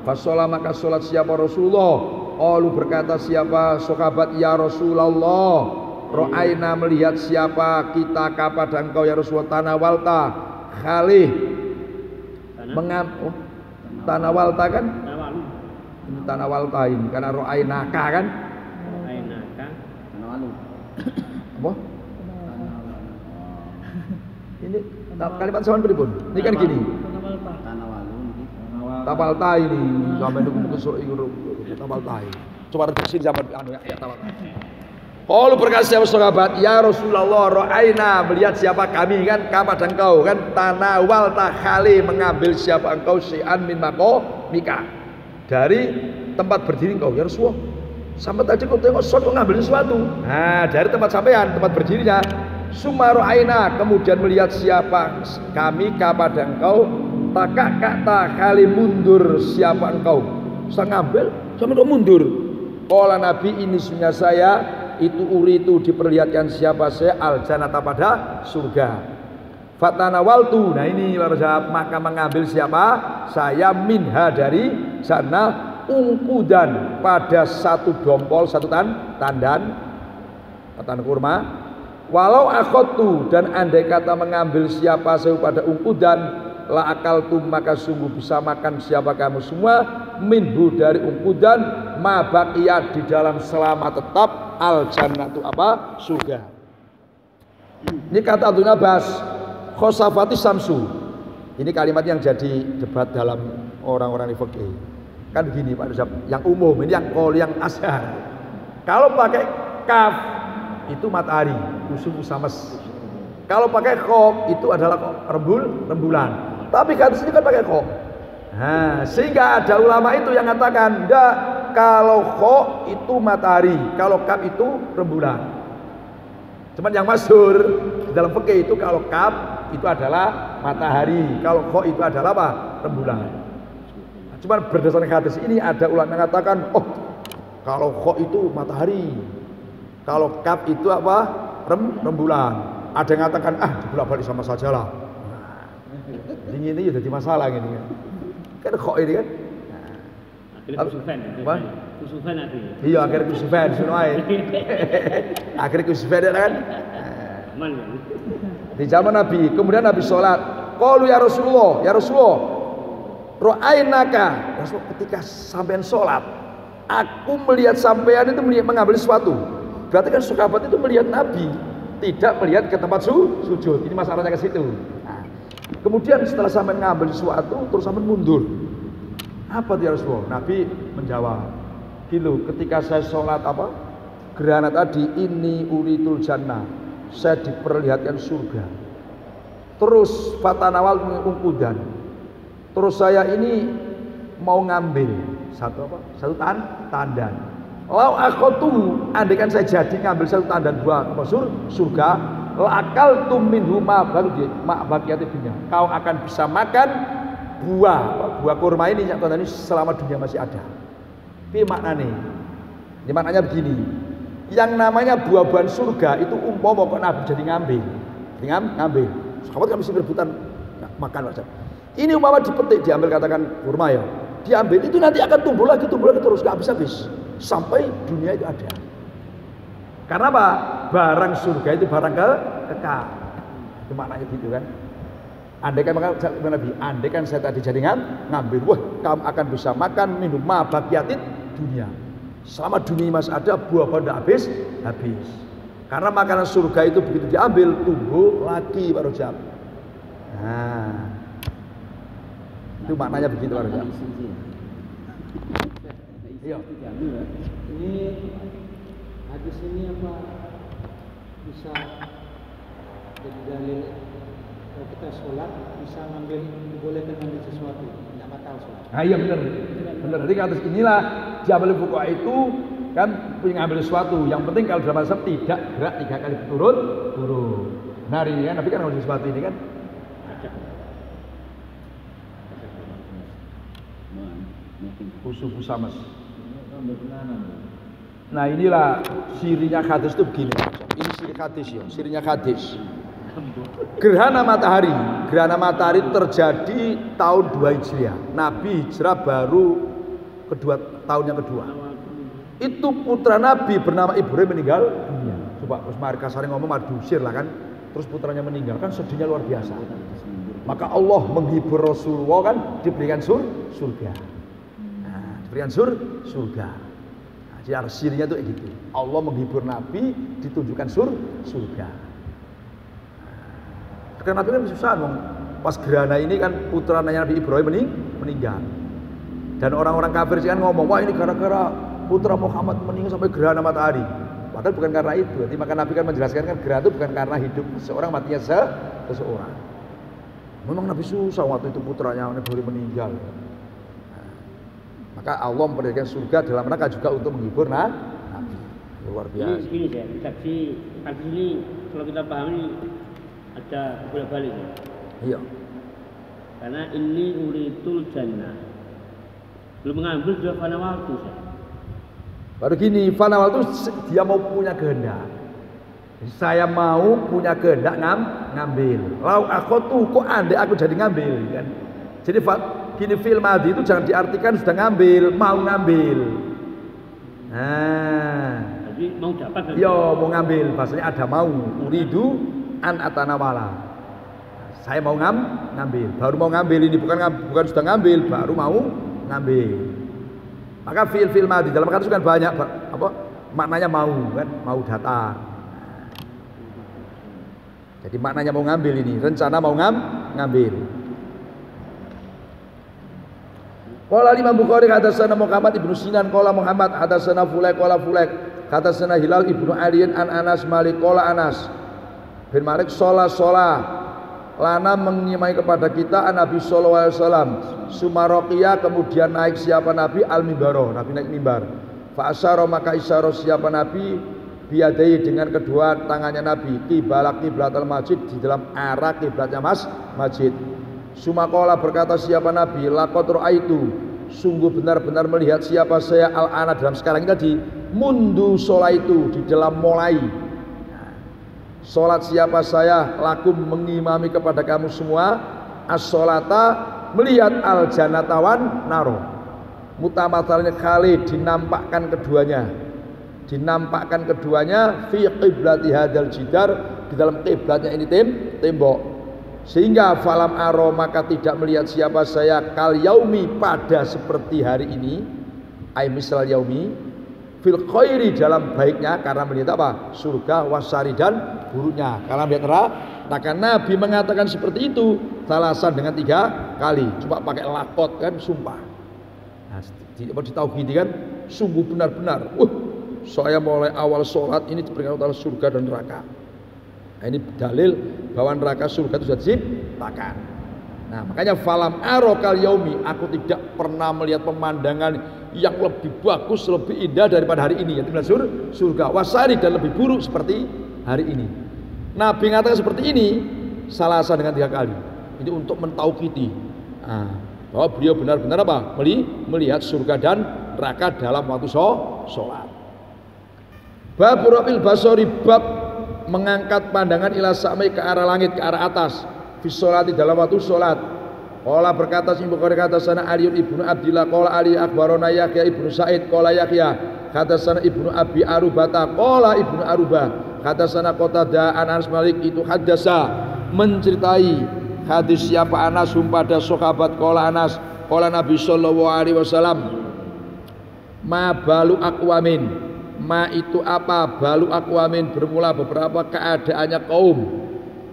Fasolah maka sholat siapa Rasulullah? Qalu berkata siapa sahabat ya Rasulullah? Ro'aina melihat siapa kita kepada engkau ya Rasulullah tanawalta khalih tanawalta kan? Ini tanawalta ini karena ro'ainaka kan? Ro'ainaka Tanawalu. Apa? Ini kalimat sawan pripun? Ini kan gini. Tanawalu niki. Tapalta ini sampai nunggu tapalta. Coba redaksi zaman anu ya tapalta. Qalu berkata sahabat ya Rasulullah ra'aina melihat siapa kami kan kepada engkau kan tanawal takhali mengambil siapa engkau si'an min maqamika dari tempat berdiri engkau ya Rasulullah. Sampai tadi kau tengok kau ngambil sesuatu. Nah dari tempat sampean tempat berdirinya. Summa ra'aina kemudian melihat siapa kami kepada engkau takak kali mundur siapa engkau. Saya ngambil sampai kau mundur. Qala Nabi ini sunnah saya itu uri itu diperlihatkan siapa saya al jannata pada surga. Fatanawaltu nah ini maka mengambil siapa saya minha dari sana ungkudan pada satu dompol satu tandan kurma. Walau akhadtu dan andai kata mengambil siapa saya pada ungkudan la akaltum maka sungguh bisa makan siapa kamu semua minhu dari ungkudan ma baqiya di dalam selama tetap al jannatu apa surga. Ini kata Abdul Abbas khosafati samsu. Ini kalimat yang jadi debat dalam orang-orang fikih. Kan begini Pak Rizab, yang umum ini yang qol yang ashar. Kalau pakai kaf itu matahari, usum usamas. Kalau pakai kho itu adalah rembulan. Tapi kan sini kan pakai kho. Nah, sehingga ada ulama itu yang mengatakan enggak, kalau kho itu matahari, kalau kaf itu rembulan. Cuman yang masyhur dalam fikih itu kalau kaf itu adalah matahari, kalau kho itu adalah apa? Rembulan. Cuman berdasarkan hadis ini ada ulama yang mengatakan, oh kalau kho itu matahari, kalau kaf itu apa? Rembulan. Ada yang mengatakan bolak-balik sama saja lah. Nah, ini jadi masalah ini kan kok ini kan. Akhirnya kusufan akhirnya. Iya akhirnya kusufan sunoai. Akhirnya kusufan kan. Aman kan? Di zaman Nabi, kemudian Nabi sholat. Qalu ya Rasulullah, ro'ainaka. Rasul ketika sampean sholat, aku melihat sampean itu mengambil sesuatu. Berarti kan sahabat itu melihat Nabi, tidak melihat ke tempat sujud. Ini masalahnya ke situ. Nah, kemudian setelah sampai ngambil sesuatu, terus sampai mundur. Apa dia Rasulullah? Nabi menjawab, "Gilu, ketika saya sholat apa? Gerhana tadi ini uritul jannah. Saya diperlihatkan surga. Terus fatanawal ungkudan. Terus saya ini mau ngambil satu apa? Satu tandan. Lau akhatu, andaikan saya jadi ngambil satu tandan buah surga, lakal minhu ma baqiyati dunya. Kau akan bisa makan buah kurma ini selama dunia masih ada. Tapi maknanya, ini maknanya begini. Yang namanya buah-buahan surga itu umpama kok Nabi jadi ngambil. Sahabat kan mesti berebutan makan macam. Ini umpama dipetik diambil katakan kurma ya. Diambil itu nanti akan tumbuh lagi terus nggak habis sampai dunia itu ada. Karena apa? Barang surga itu barang kekal. Itu maknanya gitu kan. Andaikan saya tadi jadi ngambil, wah kamu akan bisa makan minum ma baqiyatid dunia. Selama dunia masih ada buah tidak habis. Karena makanan surga itu begitu diambil tumbuh lagi Pak Rojab. Nah, Itu maknanya begitu harusnya. Iya. Ini hadis ini apa bisa jadi dalil kalau kita sholat bisa ngambil dibolehkan ngambil sesuatu tidak batal sholat. Nah iya benar, benar. Jadi kasus inilah Jabal Fuqaha itu kan punya ngambil sesuatu. Yang penting kalau dalam mazhab tidak gerak 3 kali turun. Nah ini kan Nabi kan ngambil sesuatu ini kan. Usufu samas. Nah inilah sirinya hadis itu begini. Ini siri hadis ya, sirinya hadis. Gerhana matahari terjadi tahun 2 Hijriah. Nabi hijrah baru tahun yang kedua. Itu putra Nabi bernama Ibrahim meninggal dunia. Coba terus mari kasar ngomong diusir lah kan. Terus putranya meninggal kan sedihnya luar biasa. Maka Allah menghibur Rasulullah kan diberikan surga. Nah, diberikan surga. Nah, jadi sirinya itu gitu. Allah menghibur Nabi ditunjukkan surga. Karena Nabi kan susah dong. Pas gerhana ini kan putranya Nabi Ibrahim meninggal. Dan orang-orang kafir kan ngomong, wah ini gara-gara putra Muhammad meninggal sampai gerhana matahari. Padahal bukan karena itu. Jadi maka Nabi kan menjelaskan kan gerhana itu bukan karena hidup seorang matinya seseorang. Memang Nabi susah waktu itu putranya Nabi Ibrahim meninggal. Nah, maka Allah memberikan surga dalam rangka juga untuk menghibur Nabi. Luar biasa. Ini ya, saksi hadis ini kalau kita pahami ada bolak-balik ya. Iya. Karena ini uritul jannah. Belum mengambil juga fana waktu saya. Baru gini, fana waktu dia mau punya kehendak. Jadi saya mau punya kehendak ngambil. Lau aku tuh kok andai aku jadi ngambil kan. Jadi gini fil madhi itu jangan diartikan sudah ngambil, mau ngambil. Nah, jadi mau dapat kan? Yo mau ngambil, bahasanya ada mau. Uridu an atanawala. Saya mau ngambil, baru mau ngambil ini bukan sudah ngambil, baru mau ngambil. Maka fil madhi dalam kata itu kan banyak apa maknanya mau kan, mau datang. Jadi maknanya mau ngambil ini, rencana mau ngambil. Qala Imam Bukhari hadatsana Muhammad ibnu Sinan qala Muhammad hadatsana Fulaik qala Fulaik hadatsana Hilal ibnu Ali an Anas Malik qala Anas bin Malik sholat lana mengimai kepada kita Nabi sallallahu alaihi wasallam sumaroqiyah kemudian naik siapa Nabi al-mimbaro, Nabi naik mimbar fa asyara maka isyarah siapa Nabi biadai dengan kedua tangannya Nabi kiblatal masjid di dalam arah kiblatnya masjid. Sumakola berkata siapa Nabi laqad ra'aitu sungguh benar-benar melihat siapa saya al-ana dalam sekarang ini tadi mundu sholat itu di dalam mulai sholat siapa saya lakum mengimami kepada kamu semua as-sholata melihat al-janatawan naro mutamatalnya kali dinampakkan keduanya fi qiblati hadal jidar di dalam qiblatnya ini tembok sehingga falam aro maka tidak melihat siapa saya kal yaumi pada seperti hari ini ay misal yaumi fil khairi dalam baiknya karena melihat apa surga wasari dan buruknya karena melihat neraka Nabi mengatakan seperti itu salasan dengan 3 kali coba pakai lakot kan sumpah nah, ditauhidi kan sungguh benar-benar saya mulai awal sholat ini diberikan Allah surga dan neraka. Nah, ini dalil bahwa neraka surga itu sudah diciptakan. Nah makanya falam arokal yaumi aku tidak pernah melihat pemandangan yang lebih bagus, lebih indah daripada hari ini. Yaitu surga wasari dan lebih buruk seperti hari ini. Nabi mengatakan seperti ini salasan dengan 3 kali. Ini untuk mentauhidi bahwa beliau benar-benar apa? Melihat surga dan neraka dalam waktu sholat. Bab rafil basori bab mengangkat pandangan ila samai ke arah langit ke arah atas fi sholati dalam waktu sholat. Qala berkata Imam Bukhari kata sana Ali ibnu Abdillah qala Ali akhbarona Yahya ibnu Sa'id qala Yahya kata sana ibnu Abi Arubata qala ibnu Arubah kata sana Qatadah Anas Malik itu hadasa menceritai hadis siapa Anas pada sahabat qala Anas qala Nabi sallallahu alaihi wasallam ma balu aqwamin ma itu apa balu aqwamin bermula beberapa keadaannya kaum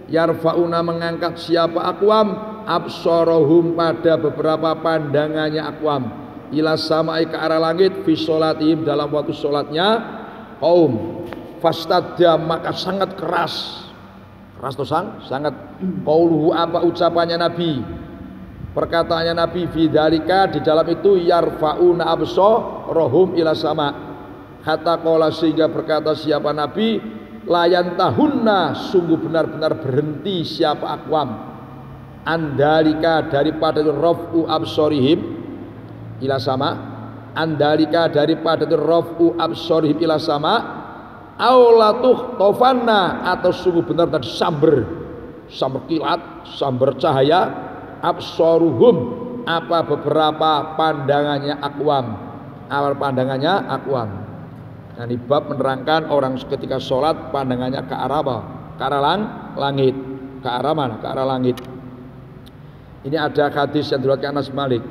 yarfauna mengangkat siapa aqwam absorohum pada beberapa pandangannya aqwam ila samai ke arah langit fi sholatihim dalam waktu sholatnya kaum fastadda maka sangat keras tuh sangat qauluhu apa ucapannya Nabi perkataannya Nabi fi dzalika di dalam itu yarfauna absorohum ila sama kata qala sehingga berkata siapa Nabi layan tahunna sungguh benar-benar berhenti siapa aqwam andalika daripada rafu absorihim ila sama andalika daripada rafu absorihim ila sama aulatuh tofanna atau sungguh benar-benar samber kilat samber cahaya absoruhum apa beberapa pandangannya aqwam Nah, ini bab menerangkan orang ketika sholat pandangannya ke arah apa? Ke arah langit. Ke arah mana? Ke arah langit. Ini ada hadis yang diriwayatkan Anas Malik.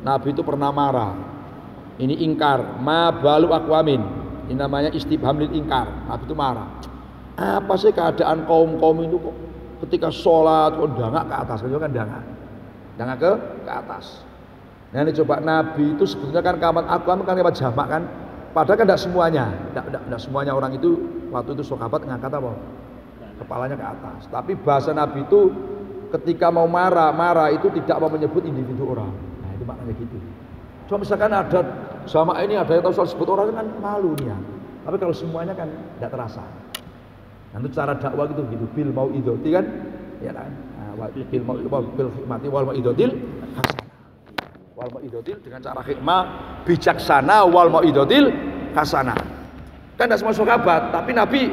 Nabi itu pernah marah. Ini ingkar. Ma balu aqwamin. Ini namanya istifham lil ingkar. Nabi itu marah. Apa sih keadaan kaum itu kok ketika sholat kok dangak ke atas? Kan dangak ke atas. Nah ini coba Nabi itu sebetulnya kan kamat aqwam kan kamat jamak kan. Padahal kan tidak semuanya orang itu waktu itu sahabat ngangkat apa? Kepalanya ke atas. Tapi bahasa Nabi itu ketika mau marah itu tidak mau menyebut individu orang. Nah itu maknanya gitu. Cuma misalkan ada sama ini ada yang tahu soal sebut orang kan malu nih ya. Tapi kalau semuanya kan tidak terasa. Nanti cara dakwah gitu bil mau idoti kan, ya kan? Bil hikmati wal mau idotil hasanah. Wal mau'idotil dengan cara hikmah bijaksana wal mau'idotil hasanah. Kan tidak semua sahabat, tapi Nabi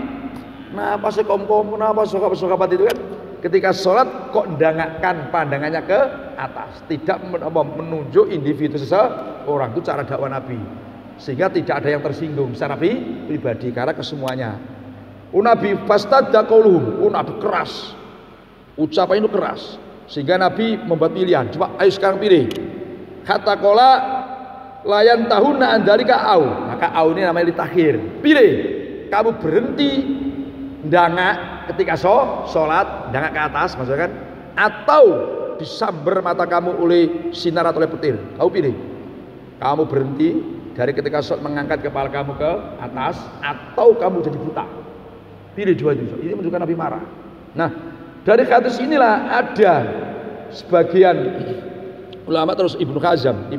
kenapa sih kenapa sahabat itu kan ketika sholat kok mendangakkan pandangannya ke atas, tidak menunjuk individu seseorang. Itu cara dakwah Nabi sehingga tidak ada yang tersinggung secara pribadi karena kesemuanya. Nabi fastadda qauluhum, Nabi keras ucapan itu keras sehingga Nabi membuat pilihan. Coba ayo sekarang pilih. Kata kola layan tahunna andalika au, maka au ini namanya litakhir. Pilih, kamu berhenti dangak ketika sholat dangak ke atas maksudnya kan, atau disamber mata kamu oleh sinar atau oleh petir. Kamu pilih, kamu berhenti dari ketika sholat mengangkat kepala kamu ke atas, atau kamu jadi buta. Pilih dua itu. Ini menunjukkan Nabi marah. Nah dari hadis inilah ada sebagian ulama terus Ibnu Hazm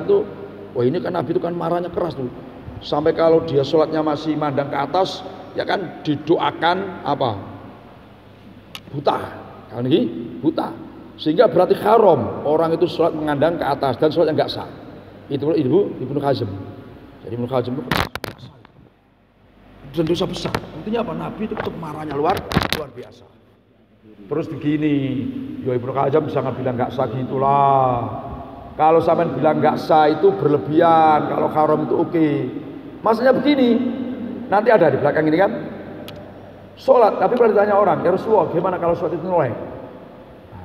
tuh, wah ini kan Nabi itu kan marahnya keras tuh, sampai kalau dia sholatnya masih mandang ke atas, ya kan didoakan apa? Buta, kan ini buta, sehingga berarti haram orang itu sholat mengandang ke atas dan sholatnya nggak sah. Itu Ibnu Hazm. Jadi Ibnu Hazm itu dan dosa besar. Intinya apa? Nabi itu marahnya luar biasa. Terus begini, ya Ibnu Hazm jangan bilang nggak sah gitulah. Kalau sampean bilang nggak sah itu berlebihan, kalau haram itu oke. Maksudnya begini, nanti ada di belakang ini kan, sholat, tapi kalau ditanya orang, ya Rasulullah, gimana kalau sholat itu noleh?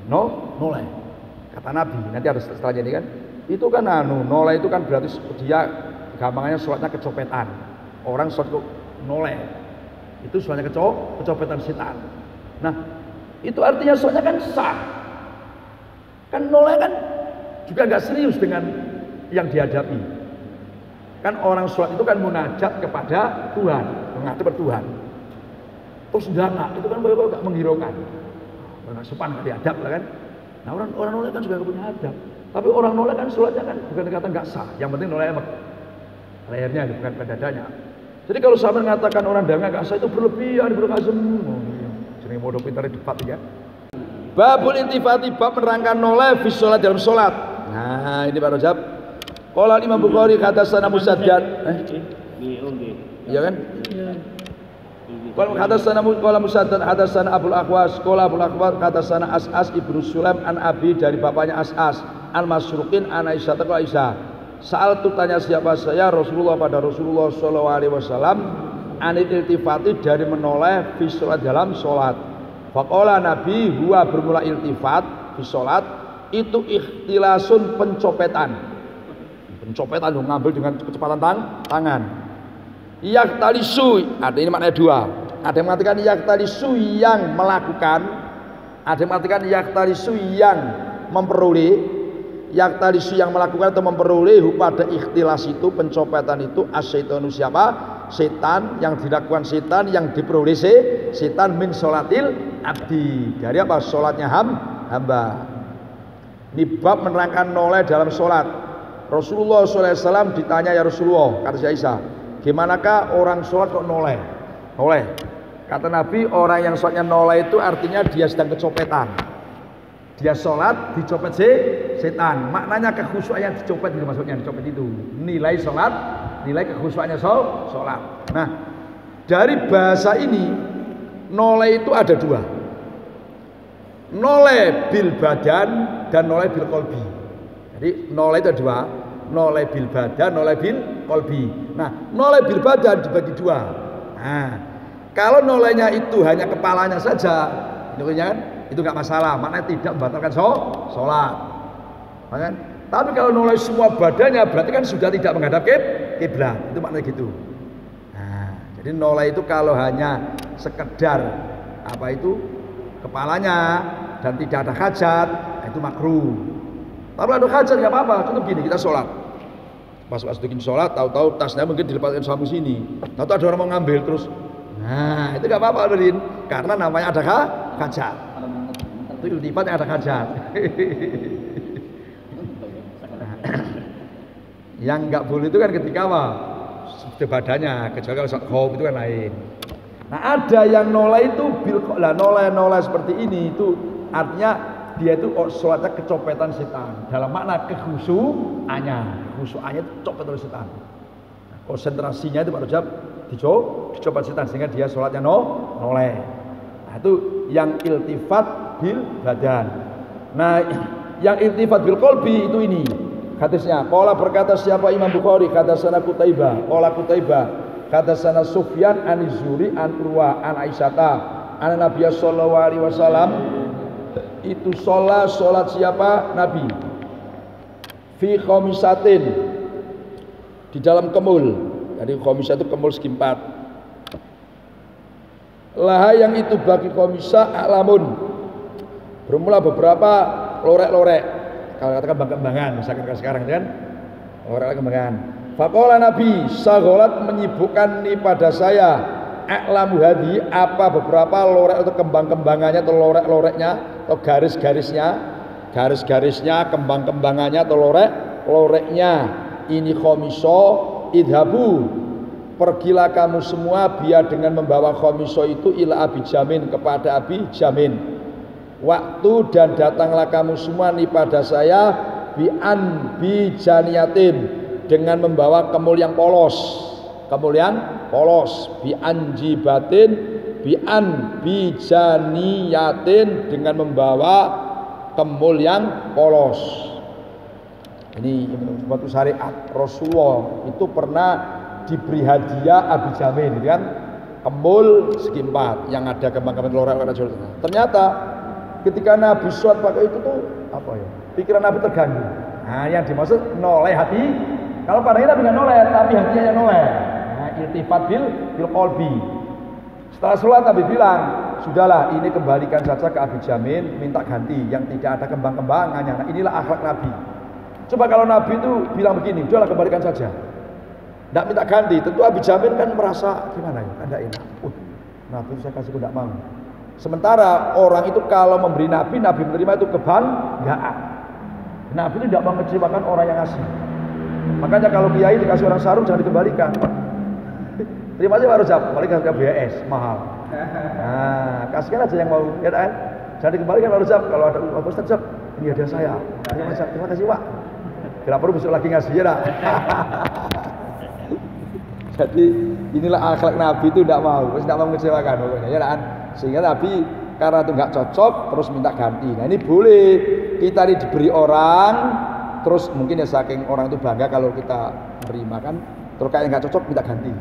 Noleh. Kata Nabi, nanti ada setelahnya ini kan, itu kan noleh itu kan berarti dia gampangannya sholatnya kecopetan. Orang sholat kok noleh, itu sholatnya kecopetan setan. Nah, itu artinya sholatnya kan sah. Kan noleh kan juga nggak serius dengan yang dihadapi. Kan orang sholat itu kan munajat kepada Tuhan, menghadap Tuhan. Terus dangak itu kan nggak menghiraukan, nggak sopan, nggak diadab lah kan. Nah orang noleh kan juga nggak punya adab. Tapi orang noleh kan sholatnya kan bukan dikatakan nggak sah. Yang penting noleh lehernya bukan dadanya. Jadi kalau saya mengatakan orang dangak nggak sah itu berlebihan, berkasem. Ini modal pintar debat ya. Babul intifati, bab menerangkan noleh fi sholat dalam sholat. Nah ini Pak Rajab. Qala Imam Bukhari hadatsana Musaddad. Iya kan? Qala Musaddad hadatsana Abul Aqwas. Qala Abul Aqwas hadatsana As'as ibnu Sulaim an Abi dari bapaknya As'as an Masruqin an Aisyah qala Aisyah. Saat itu tanya siapa saya Rasulullah pada Rasulullah sallallahu alaihi wasallam anil iltifati dari menoleh fi sholat dalam sholat. Faqala Nabi huwa bermula iltifat fi sholat itu ikhtilasun pencopetan ngambil dengan kecepatan tangan. Yaktalisu ada ini maknanya dua. Ada yang mengatakan yaktalisu yang melakukan Ada yang mengatakan yaktarisu yang memperoleh, yaktarisu yang melakukan atau memperoleh pada ikhtilas itu, pencopetan itu, asyaitonu siapa? Setan, yang dilakukan setan, yang diperoleh setan min sholatil abdi, dari apa? Sholatnya hamba. Ini bab menerangkan noleh dalam sholat. Rasulullah SAW ditanya, ya Rasulullah, kata Aisyah, gimanakah orang sholat kok noleh? Noleh. Kata Nabi, orang yang sholatnya noleh itu artinya dia sedang kecopetan. Dia sholat dicopet setan. Maknanya kekhusyukan dicopet itu, maksudnya dicopet itu. Nilai sholat, nilai kekhusyukannya sholat. Nah, dari bahasa ini noleh itu ada dua. Noleh bil badan dan noleh bil kolbi. Jadi noleh itu ada dua. Noleh bil badan, noleh bil kolbi. Nah, noleh bil badan dibagi dua. Nah, kalau nolehnya itu hanya kepalanya saja, itu nggak masalah, maknanya tidak membatalkan sholat. Makanya, tapi kalau noleh semua badannya, berarti kan sudah tidak menghadap kiblat. Itu maknanya gitu. Nah, jadi noleh itu kalau hanya sekedar apa itu kepalanya dan tidak ada hajat, itu makruh. Tapi ada hajat nggak apa-apa. Contoh begini, kita sholat, pas bikin sholat, tahu-tahu tasnya mungkin dilepaskan samping sini, tahu-tahu ada orang mau ngambil terus, nah itu nggak apa-apa, karena namanya ada hajat. Itu iltifat yang ada hajat. Yang nggak boleh itu kan ketika apa? Badannya, kecuali kalau khawf itu kan lain. Nah, ada yang noleh itu noleh seperti ini itu artinya dia itu sholatnya kecopetan setan. Dalam makna kekhusyuannya itu copet oleh setan. Nah, konsentrasinya itu Pak Rajab dicopet setan sehingga dia sholatnya noleh. Nah, itu yang iltifat bil badan. Nah, yang iltifat bil kolbi itu ini hadisnya. Qala berkata siapa Imam Bukhari, kata sana Qutaibah, qala Qutaibah, kata sana Sufyan an Zuri an Urwa an Aisyata an Nabi sallallahu alaihi wasallam itu sholat siapa? Nabi fi khomisatin, di dalam kemul. Jadi khomisah itu kemul segi 4. Laha yang itu bagi khomisah alamun, bermula beberapa lorek-lorek. Kalau katakan bang-kembangan, misalkan sekarang kan lorek kembangan. Faqala Nabi sagolat menyibukkan nih pada saya a'lamu hadi, apa beberapa lorek atau kembang-kembangannya atau lorek-loreknya atau garis-garisnya kembang-kembangannya atau lorek-loreknya ini khomiso idhabu, pergilah kamu semua biar dengan membawa khomiso itu ila Abi Jamin, kepada Abi Jamin. Waktu dan datanglah kamu semua nih pada saya bi janiyatin, dengan membawa kemul yang polos, bi janiyatin, dengan membawa kemul yang polos. Ini suatu syariat. Rasulullah itu pernah diberi hadiah Abi Jamin, kan kemul segi 4 yang ada kembang-kembang lorek. Ternyata ketika Nabi sholat pakai itu tuh apa ya? Pikiran Nabi terganggu. Nah, yang dimaksud noleh hati. Kalau padanya Nabi nggak noleh, tapi hatinya yang noleh. Nah, iltifat bil qalbi. Setelah sholat Nabi bilang, sudahlah ini kembalikan saja ke Abi Jamin, minta ganti yang tidak ada kembang-kembangannya. Nah, inilah akhlak Nabi. Coba kalau Nabi itu bilang begini, sudahlah kembalikan saja, tidak minta ganti, tentu Abi Jamin kan merasa gimana ya? Ada enak. Nabi itu saya kasih tidak mau. Sementara orang itu kalau memberi Nabi menerima itu kebanggaan. Nabi itu tidak mengecewakan orang yang ngasih. Makanya kalau kiai dikasih orang sarung jangan dikembalikan. Terima kasih Pak Rojab, kembalikan ke BS mahal. Nah, kasihkan aja yang mau, ya kan? Jangan dikembalikan Pak Rojab. Kalau ada Pak Ustaz, ini ada saya. Terima kasih Pak. Tidak perlu besok lagi ngasih ya. Jadi inilah akhlak Nabi itu tidak mau mengecewakan pokoknya, ya kan? Sehingga Nabi karena itu nggak cocok terus minta ganti. Nah ini boleh, kita ini diberi orang, terus mungkin ya saking orang itu bangga kalau kita terima kan, terus kayak nggak cocok minta ganti.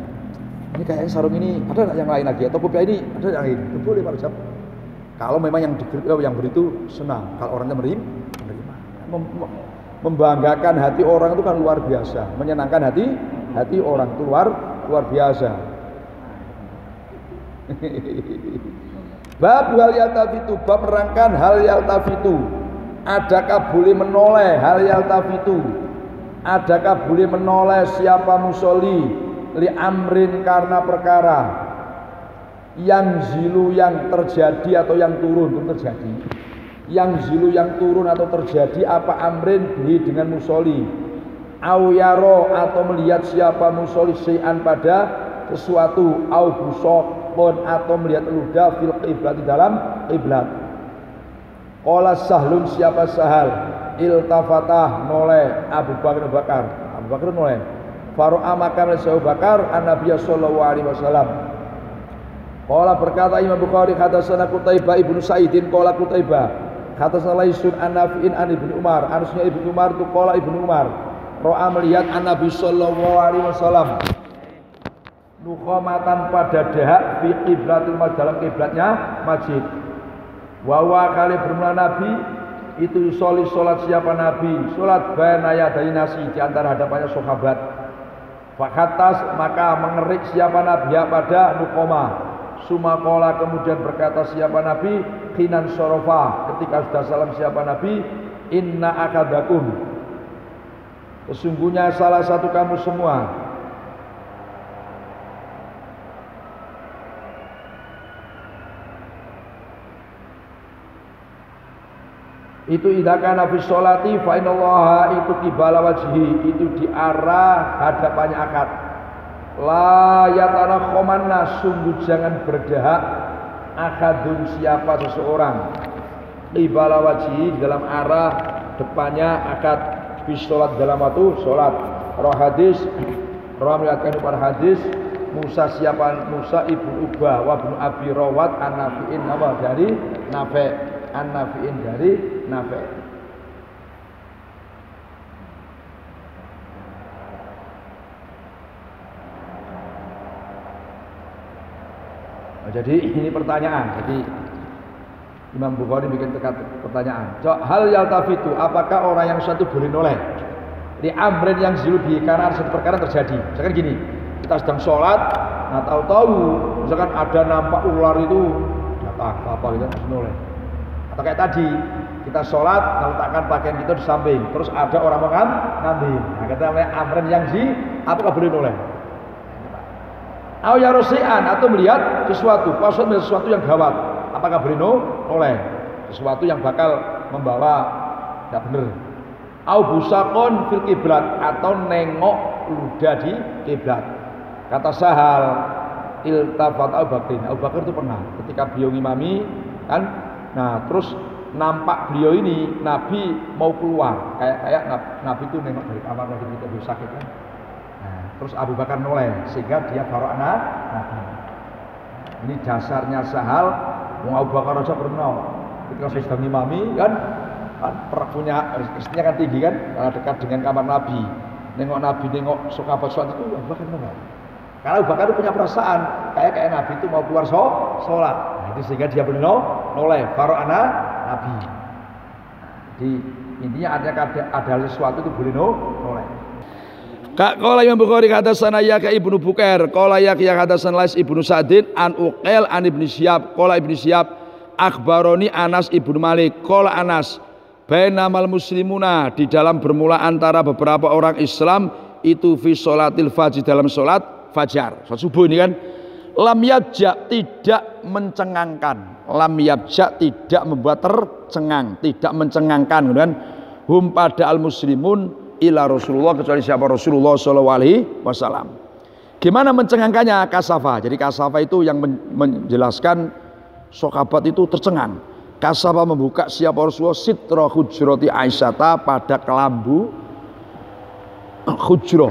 Ini kayaknya sarung ini ada nggak yang lain lagi, atau kopiah ini ada yang lain, itu boleh Pak Rujab. Kalau memang yang beri itu senang, kalau orangnya menerima. Membanggakan hati orang itu kan luar biasa, menyenangkan hati orang itu luar biasa. Bab hal yaltafitu, bab menerangkan hal yaltafitu. Adakah boleh menoleh hal yaltafitu? Adakah boleh menoleh siapa musolli li amrin karena perkara yang zilu yang terjadi atau yang turun terjadi. Yang zilu yang turun atau terjadi apa amrin bihi dengan musolli. Au yaro atau melihat siapa musolli syai'an pada sesuatu au busaqon atau melihat ludah fil qiblat di dalam qiblat. Qala Sahlun siapa Sahal iltafatah noleh Abu Bakar noleh faru'a makam Abu Bakar an-Nabiy sallallahu alaihi wasallam. Qala berkata Imam Bukhari hadatsana Qutaibah ibnu Sa'idin qala Qutaibah hadatsana Laisun an-Nafi'in an Ibnu Umar anusnya Ibnu Umar tu qala Ibnu Umar ro'a melihat an-Nabi sallallahu alaihi wasallam nukhamatan pada dahak fi qiblatil masjid dalam kiblatnya masjid. Wa kali bermula Nabi itu sholat siapa Nabi sholat baina yadai nasi di antara hadapannya sahabat. Fakatas maka mengerik siapa Nabi pada nukoma. Sumakola kemudian berkata siapa Nabi khinan sorofa ketika sudah salam siapa Nabi inna akadakum sesungguhnya salah satu kamu semua itu idakana fi sholati fa innallaha itu qibala wajhi itu di arah hadapannya akad. La yatanakhamanna sungguh jangan berdahak akadun siapa seseorang qibala wajhi di dalam arah depannya akad fi sholat dalam waktu sholat. Roh hadis roh melihatkan pada hadis Musa siapa Musa ibnu Uqbah wa ibnu Abi Rawat an-Nafi'in dari Nafi' an-Nafi'in dari Nafi'. Jadi ini pertanyaan. Jadi Imam Bukhari bikin pertanyaan. Hal yaltafitu, apakah orang yang satu boleh noleh? Di amrin yang zilubi karena ada satu perkara terjadi. Misalkan gini, kita sedang sholat, nah tahu-tahu misalkan ada nampak ular itu datang apa gitu harus noleh. Atau kayak tadi kita sholat meletakkan pakaian kita di samping, terus ada orang ngambil. Nah kita namanya amrin yang apakah boleh noleh? Au yarosian atau melihat sesuatu, maksud melihat sesuatu yang gawat, apakah boleh noleh? Sesuatu yang bakal membawa tidak benar. Au busakon fil kiblat atau nengok ludah di kiblat. Kata Sahal iltafat Abu Bakrin. Abu Bakar itu pernah ketika beliau ngimami kan, nah terus nampak beliau ini Nabi mau keluar kayak Nabi itu nengok dari kamar lagi kita beliau sakit kan. Nah, terus Abu Bakar noleh sehingga dia bawa anak Nabi. Ini dasarnya Sahal. Mau Abu Bakar aja pernah ketika saya sedang ngimami kan punya istrinya kan tinggi kan karena dekat dengan kamar Nabi. Nengok Nabi nengok sahabat sholat itu Abu Bakar noleh. Karena Abu Bakar itu punya perasaan kayak Nabi itu mau keluar sholat. Nah, itu sehingga dia boleh noleh baru anak Nabi. Jadi intinya ada sesuatu itu boleh noleh. Kak qala Imam Bukhari hadatsana ya ka Ibnu Bukair qala ya hadatsana Lais Ibnu Sa'din an Uqail an Ibnu Syihab qala Ibnu Syihab akhbaroni Anas Ibnu Malik qala Anas bainamal muslimuna di dalam bermula antara beberapa orang Islam itu fi sholatil fajr dalam sholat fajar sholat subuh ini kan lam yabja tidak mencengangkan lam yabja tidak membuat tercengang tidak mencengangkan kan hum pada al muslimun ila Rasulullah kecuali siapa Rasulullah sallallahu alaihi wasallam. Gimana mencengangkannya? Kasafa. Jadi kasafa itu yang menjelaskan sahabat itu tercengang. Kasafa membuka siapa Rasulullah sitra hujrati Aisyata pada kelambu hujrah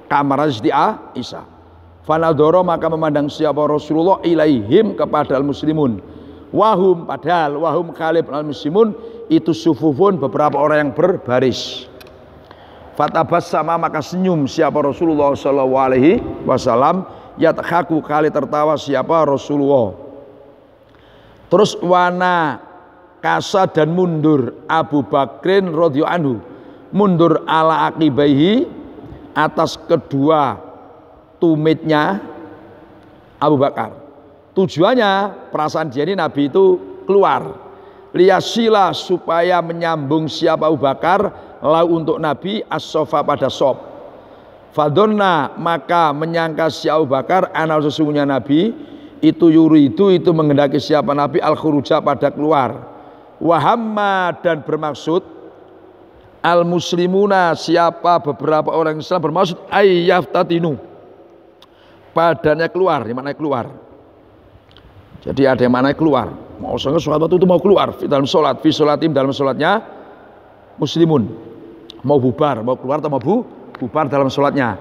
kamar di Aisyah. Fanadoro maka memandang siapa Rasulullah ilaihim kepada al muslimun. Wahum padahal wahum khalif al muslimun itu sufufun beberapa orang yang berbaris. Fatabas sama maka senyum siapa Rasulullah sallallahu alaihi wasallam yathaku kali tertawa siapa Rasulullah. Terus wana kasa dan mundur Abu Bakrin radhiyallahu anhu mundur ala akibaihi atas kedua tumitnya Abu Bakar. Tujuannya perasaan dia ini Nabi itu keluar. Liyasila supaya menyambung siapa Abu Bakar lau untuk Nabi as-sofa pada sof. Fadonna maka menyangka si Abu Bakar anal sesungguhnya Nabi itu yuridu itu menghendaki siapa Nabi al-khuruja pada keluar. Wahamma dan bermaksud al-muslimuna siapa beberapa orang Islam bermaksud ayyaftatinu padanya keluar, dimana keluar. Jadi ada yang mana keluar. Mau sholat waktu itu mau keluar dalam sholat, fi sholatim dalam sholatnya muslimun. Mau bubar, mau keluar atau mau bubar dalam sholatnya.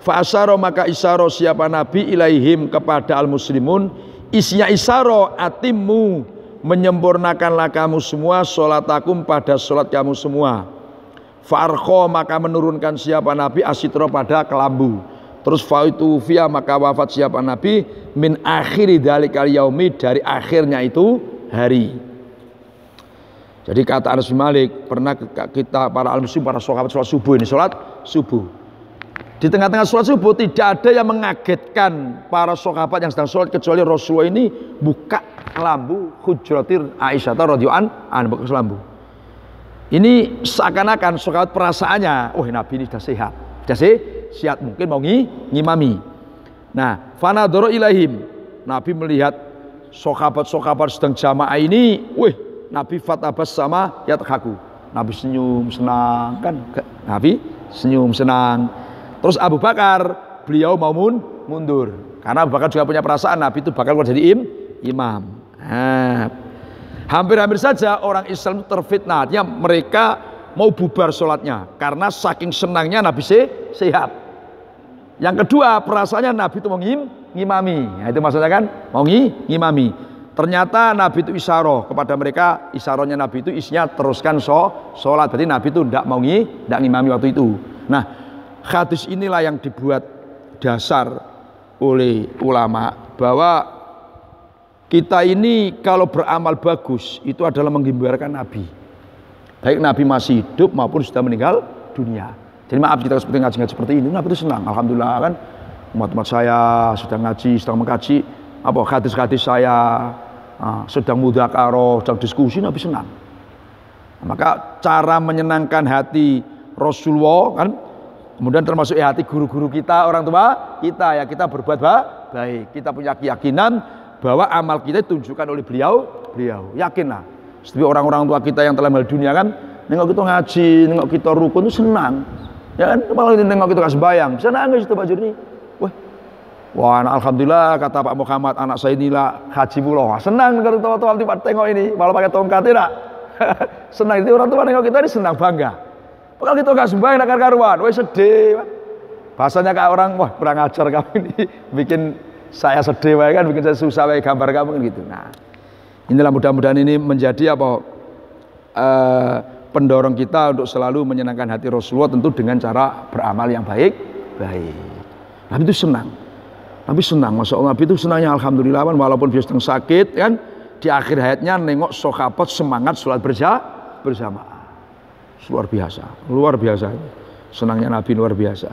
Fa asyara maka isyara siapa Nabi ilaihim kepada al muslimun. Isinya isyara atimmu menyempurnakanlah kamu semua sholatakum pada sholat kamu semua. Farko maka menurunkan siapa Nabi asitro pada kelambu. Terus faitu via maka wafat siapa Nabi min akhiri dalikal yaumi dari akhirnya itu hari. Jadi kata Anas bin Malik, pernah kita para al-muslim para sahabat sholat subuh ini sholat subuh. Di tengah-tengah sholat subuh tidak ada yang mengagetkan para sahabat yang sedang sholat kecuali Rasulullah ini buka kelambu hujratir Aisyah radhiyallahu anha buka kelambu. Ini seakan-akan sahabat perasaannya, oh Nabi ini sudah sehat, sudah sehat mungkin mau ngimami. Nah, fanadoro ilahim, Nabi melihat sahabat-sahabat sedang jamaah ini, wih, Nabi fatabas sama yathaku. Nabi senyum senang kan, Nabi senyum senang. Terus Abu Bakar, beliau mau mundur, karena Abu Bakar juga punya perasaan Nabi itu bakal jadi imam. Nah, hampir-hampir saja orang Islam terfitnah, artinya mereka mau bubar sholatnya karena saking senangnya Nabi sehat. Yang kedua perasaannya Nabi itu mau ngimami, nah, itu maksudnya kan mau ngimami. Ternyata Nabi itu isyarah kepada mereka, isyarahnya Nabi itu isinya teruskan sholat, berarti Nabi itu tidak mau ngimami waktu itu. Nah, hadis inilah yang dibuat dasar oleh ulama bahwa kita ini kalau beramal bagus itu adalah menggambarkan Nabi, baik Nabi masih hidup maupun sudah meninggal dunia. Jadi maaf kita seperti ngaji-ngaji seperti ini, Nabi itu senang, alhamdulillah kan umat-umat saya sedang ngaji, sedang mengkaji apa hadis-hadis saya, sedang mudzakarah, sedang diskusi, Nabi senang. Maka cara menyenangkan hati Rasulullah kan, kemudian termasuk hati guru-guru kita, orang tua kita ya, kita berbuat baik, kita punya keyakinan bahwa amal kita ditunjukkan oleh beliau. Yakinlah. Seperti orang-orang tua kita yang telah meninggal dunia kan, nengok kita ngaji, nengok kita rukun itu senang. Ya kan, malah nengok kita kasih bayang, bisa nangis itu Pak Jurni. Wah, alhamdulillah kata Pak Muhammad, anak saya inilah haji pulau. Senang kalau tua-tua tengok ini, malah pakai tongkat tidak. Senang itu orang tua nengok kita ini senang bangga. Kalau kita nggak sembahyang nak karuan, wah sedih. Bahasanya kayak orang, wah kurang ajar kamu ini, bikin saya sedih, kan, bikin saya susah, gambar kamu kan gitu. Nah, inilah mudah-mudahan ini menjadi apa pendorong kita untuk selalu menyenangkan hati Rasulullah, tentu dengan cara beramal yang baik. Nabi itu senang. Nabi senang, masya Allah, Nabi itu senangnya alhamdulillah, walaupun dia sedang sakit kan, di akhir hayatnya nengok sahabat semangat sholat berjamaah. Luar biasa, senangnya Nabi luar biasa.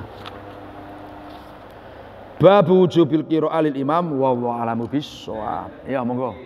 Babu wujubil qira'ah lil imam wallahu a'lamu bis-shawab. Ya monggo.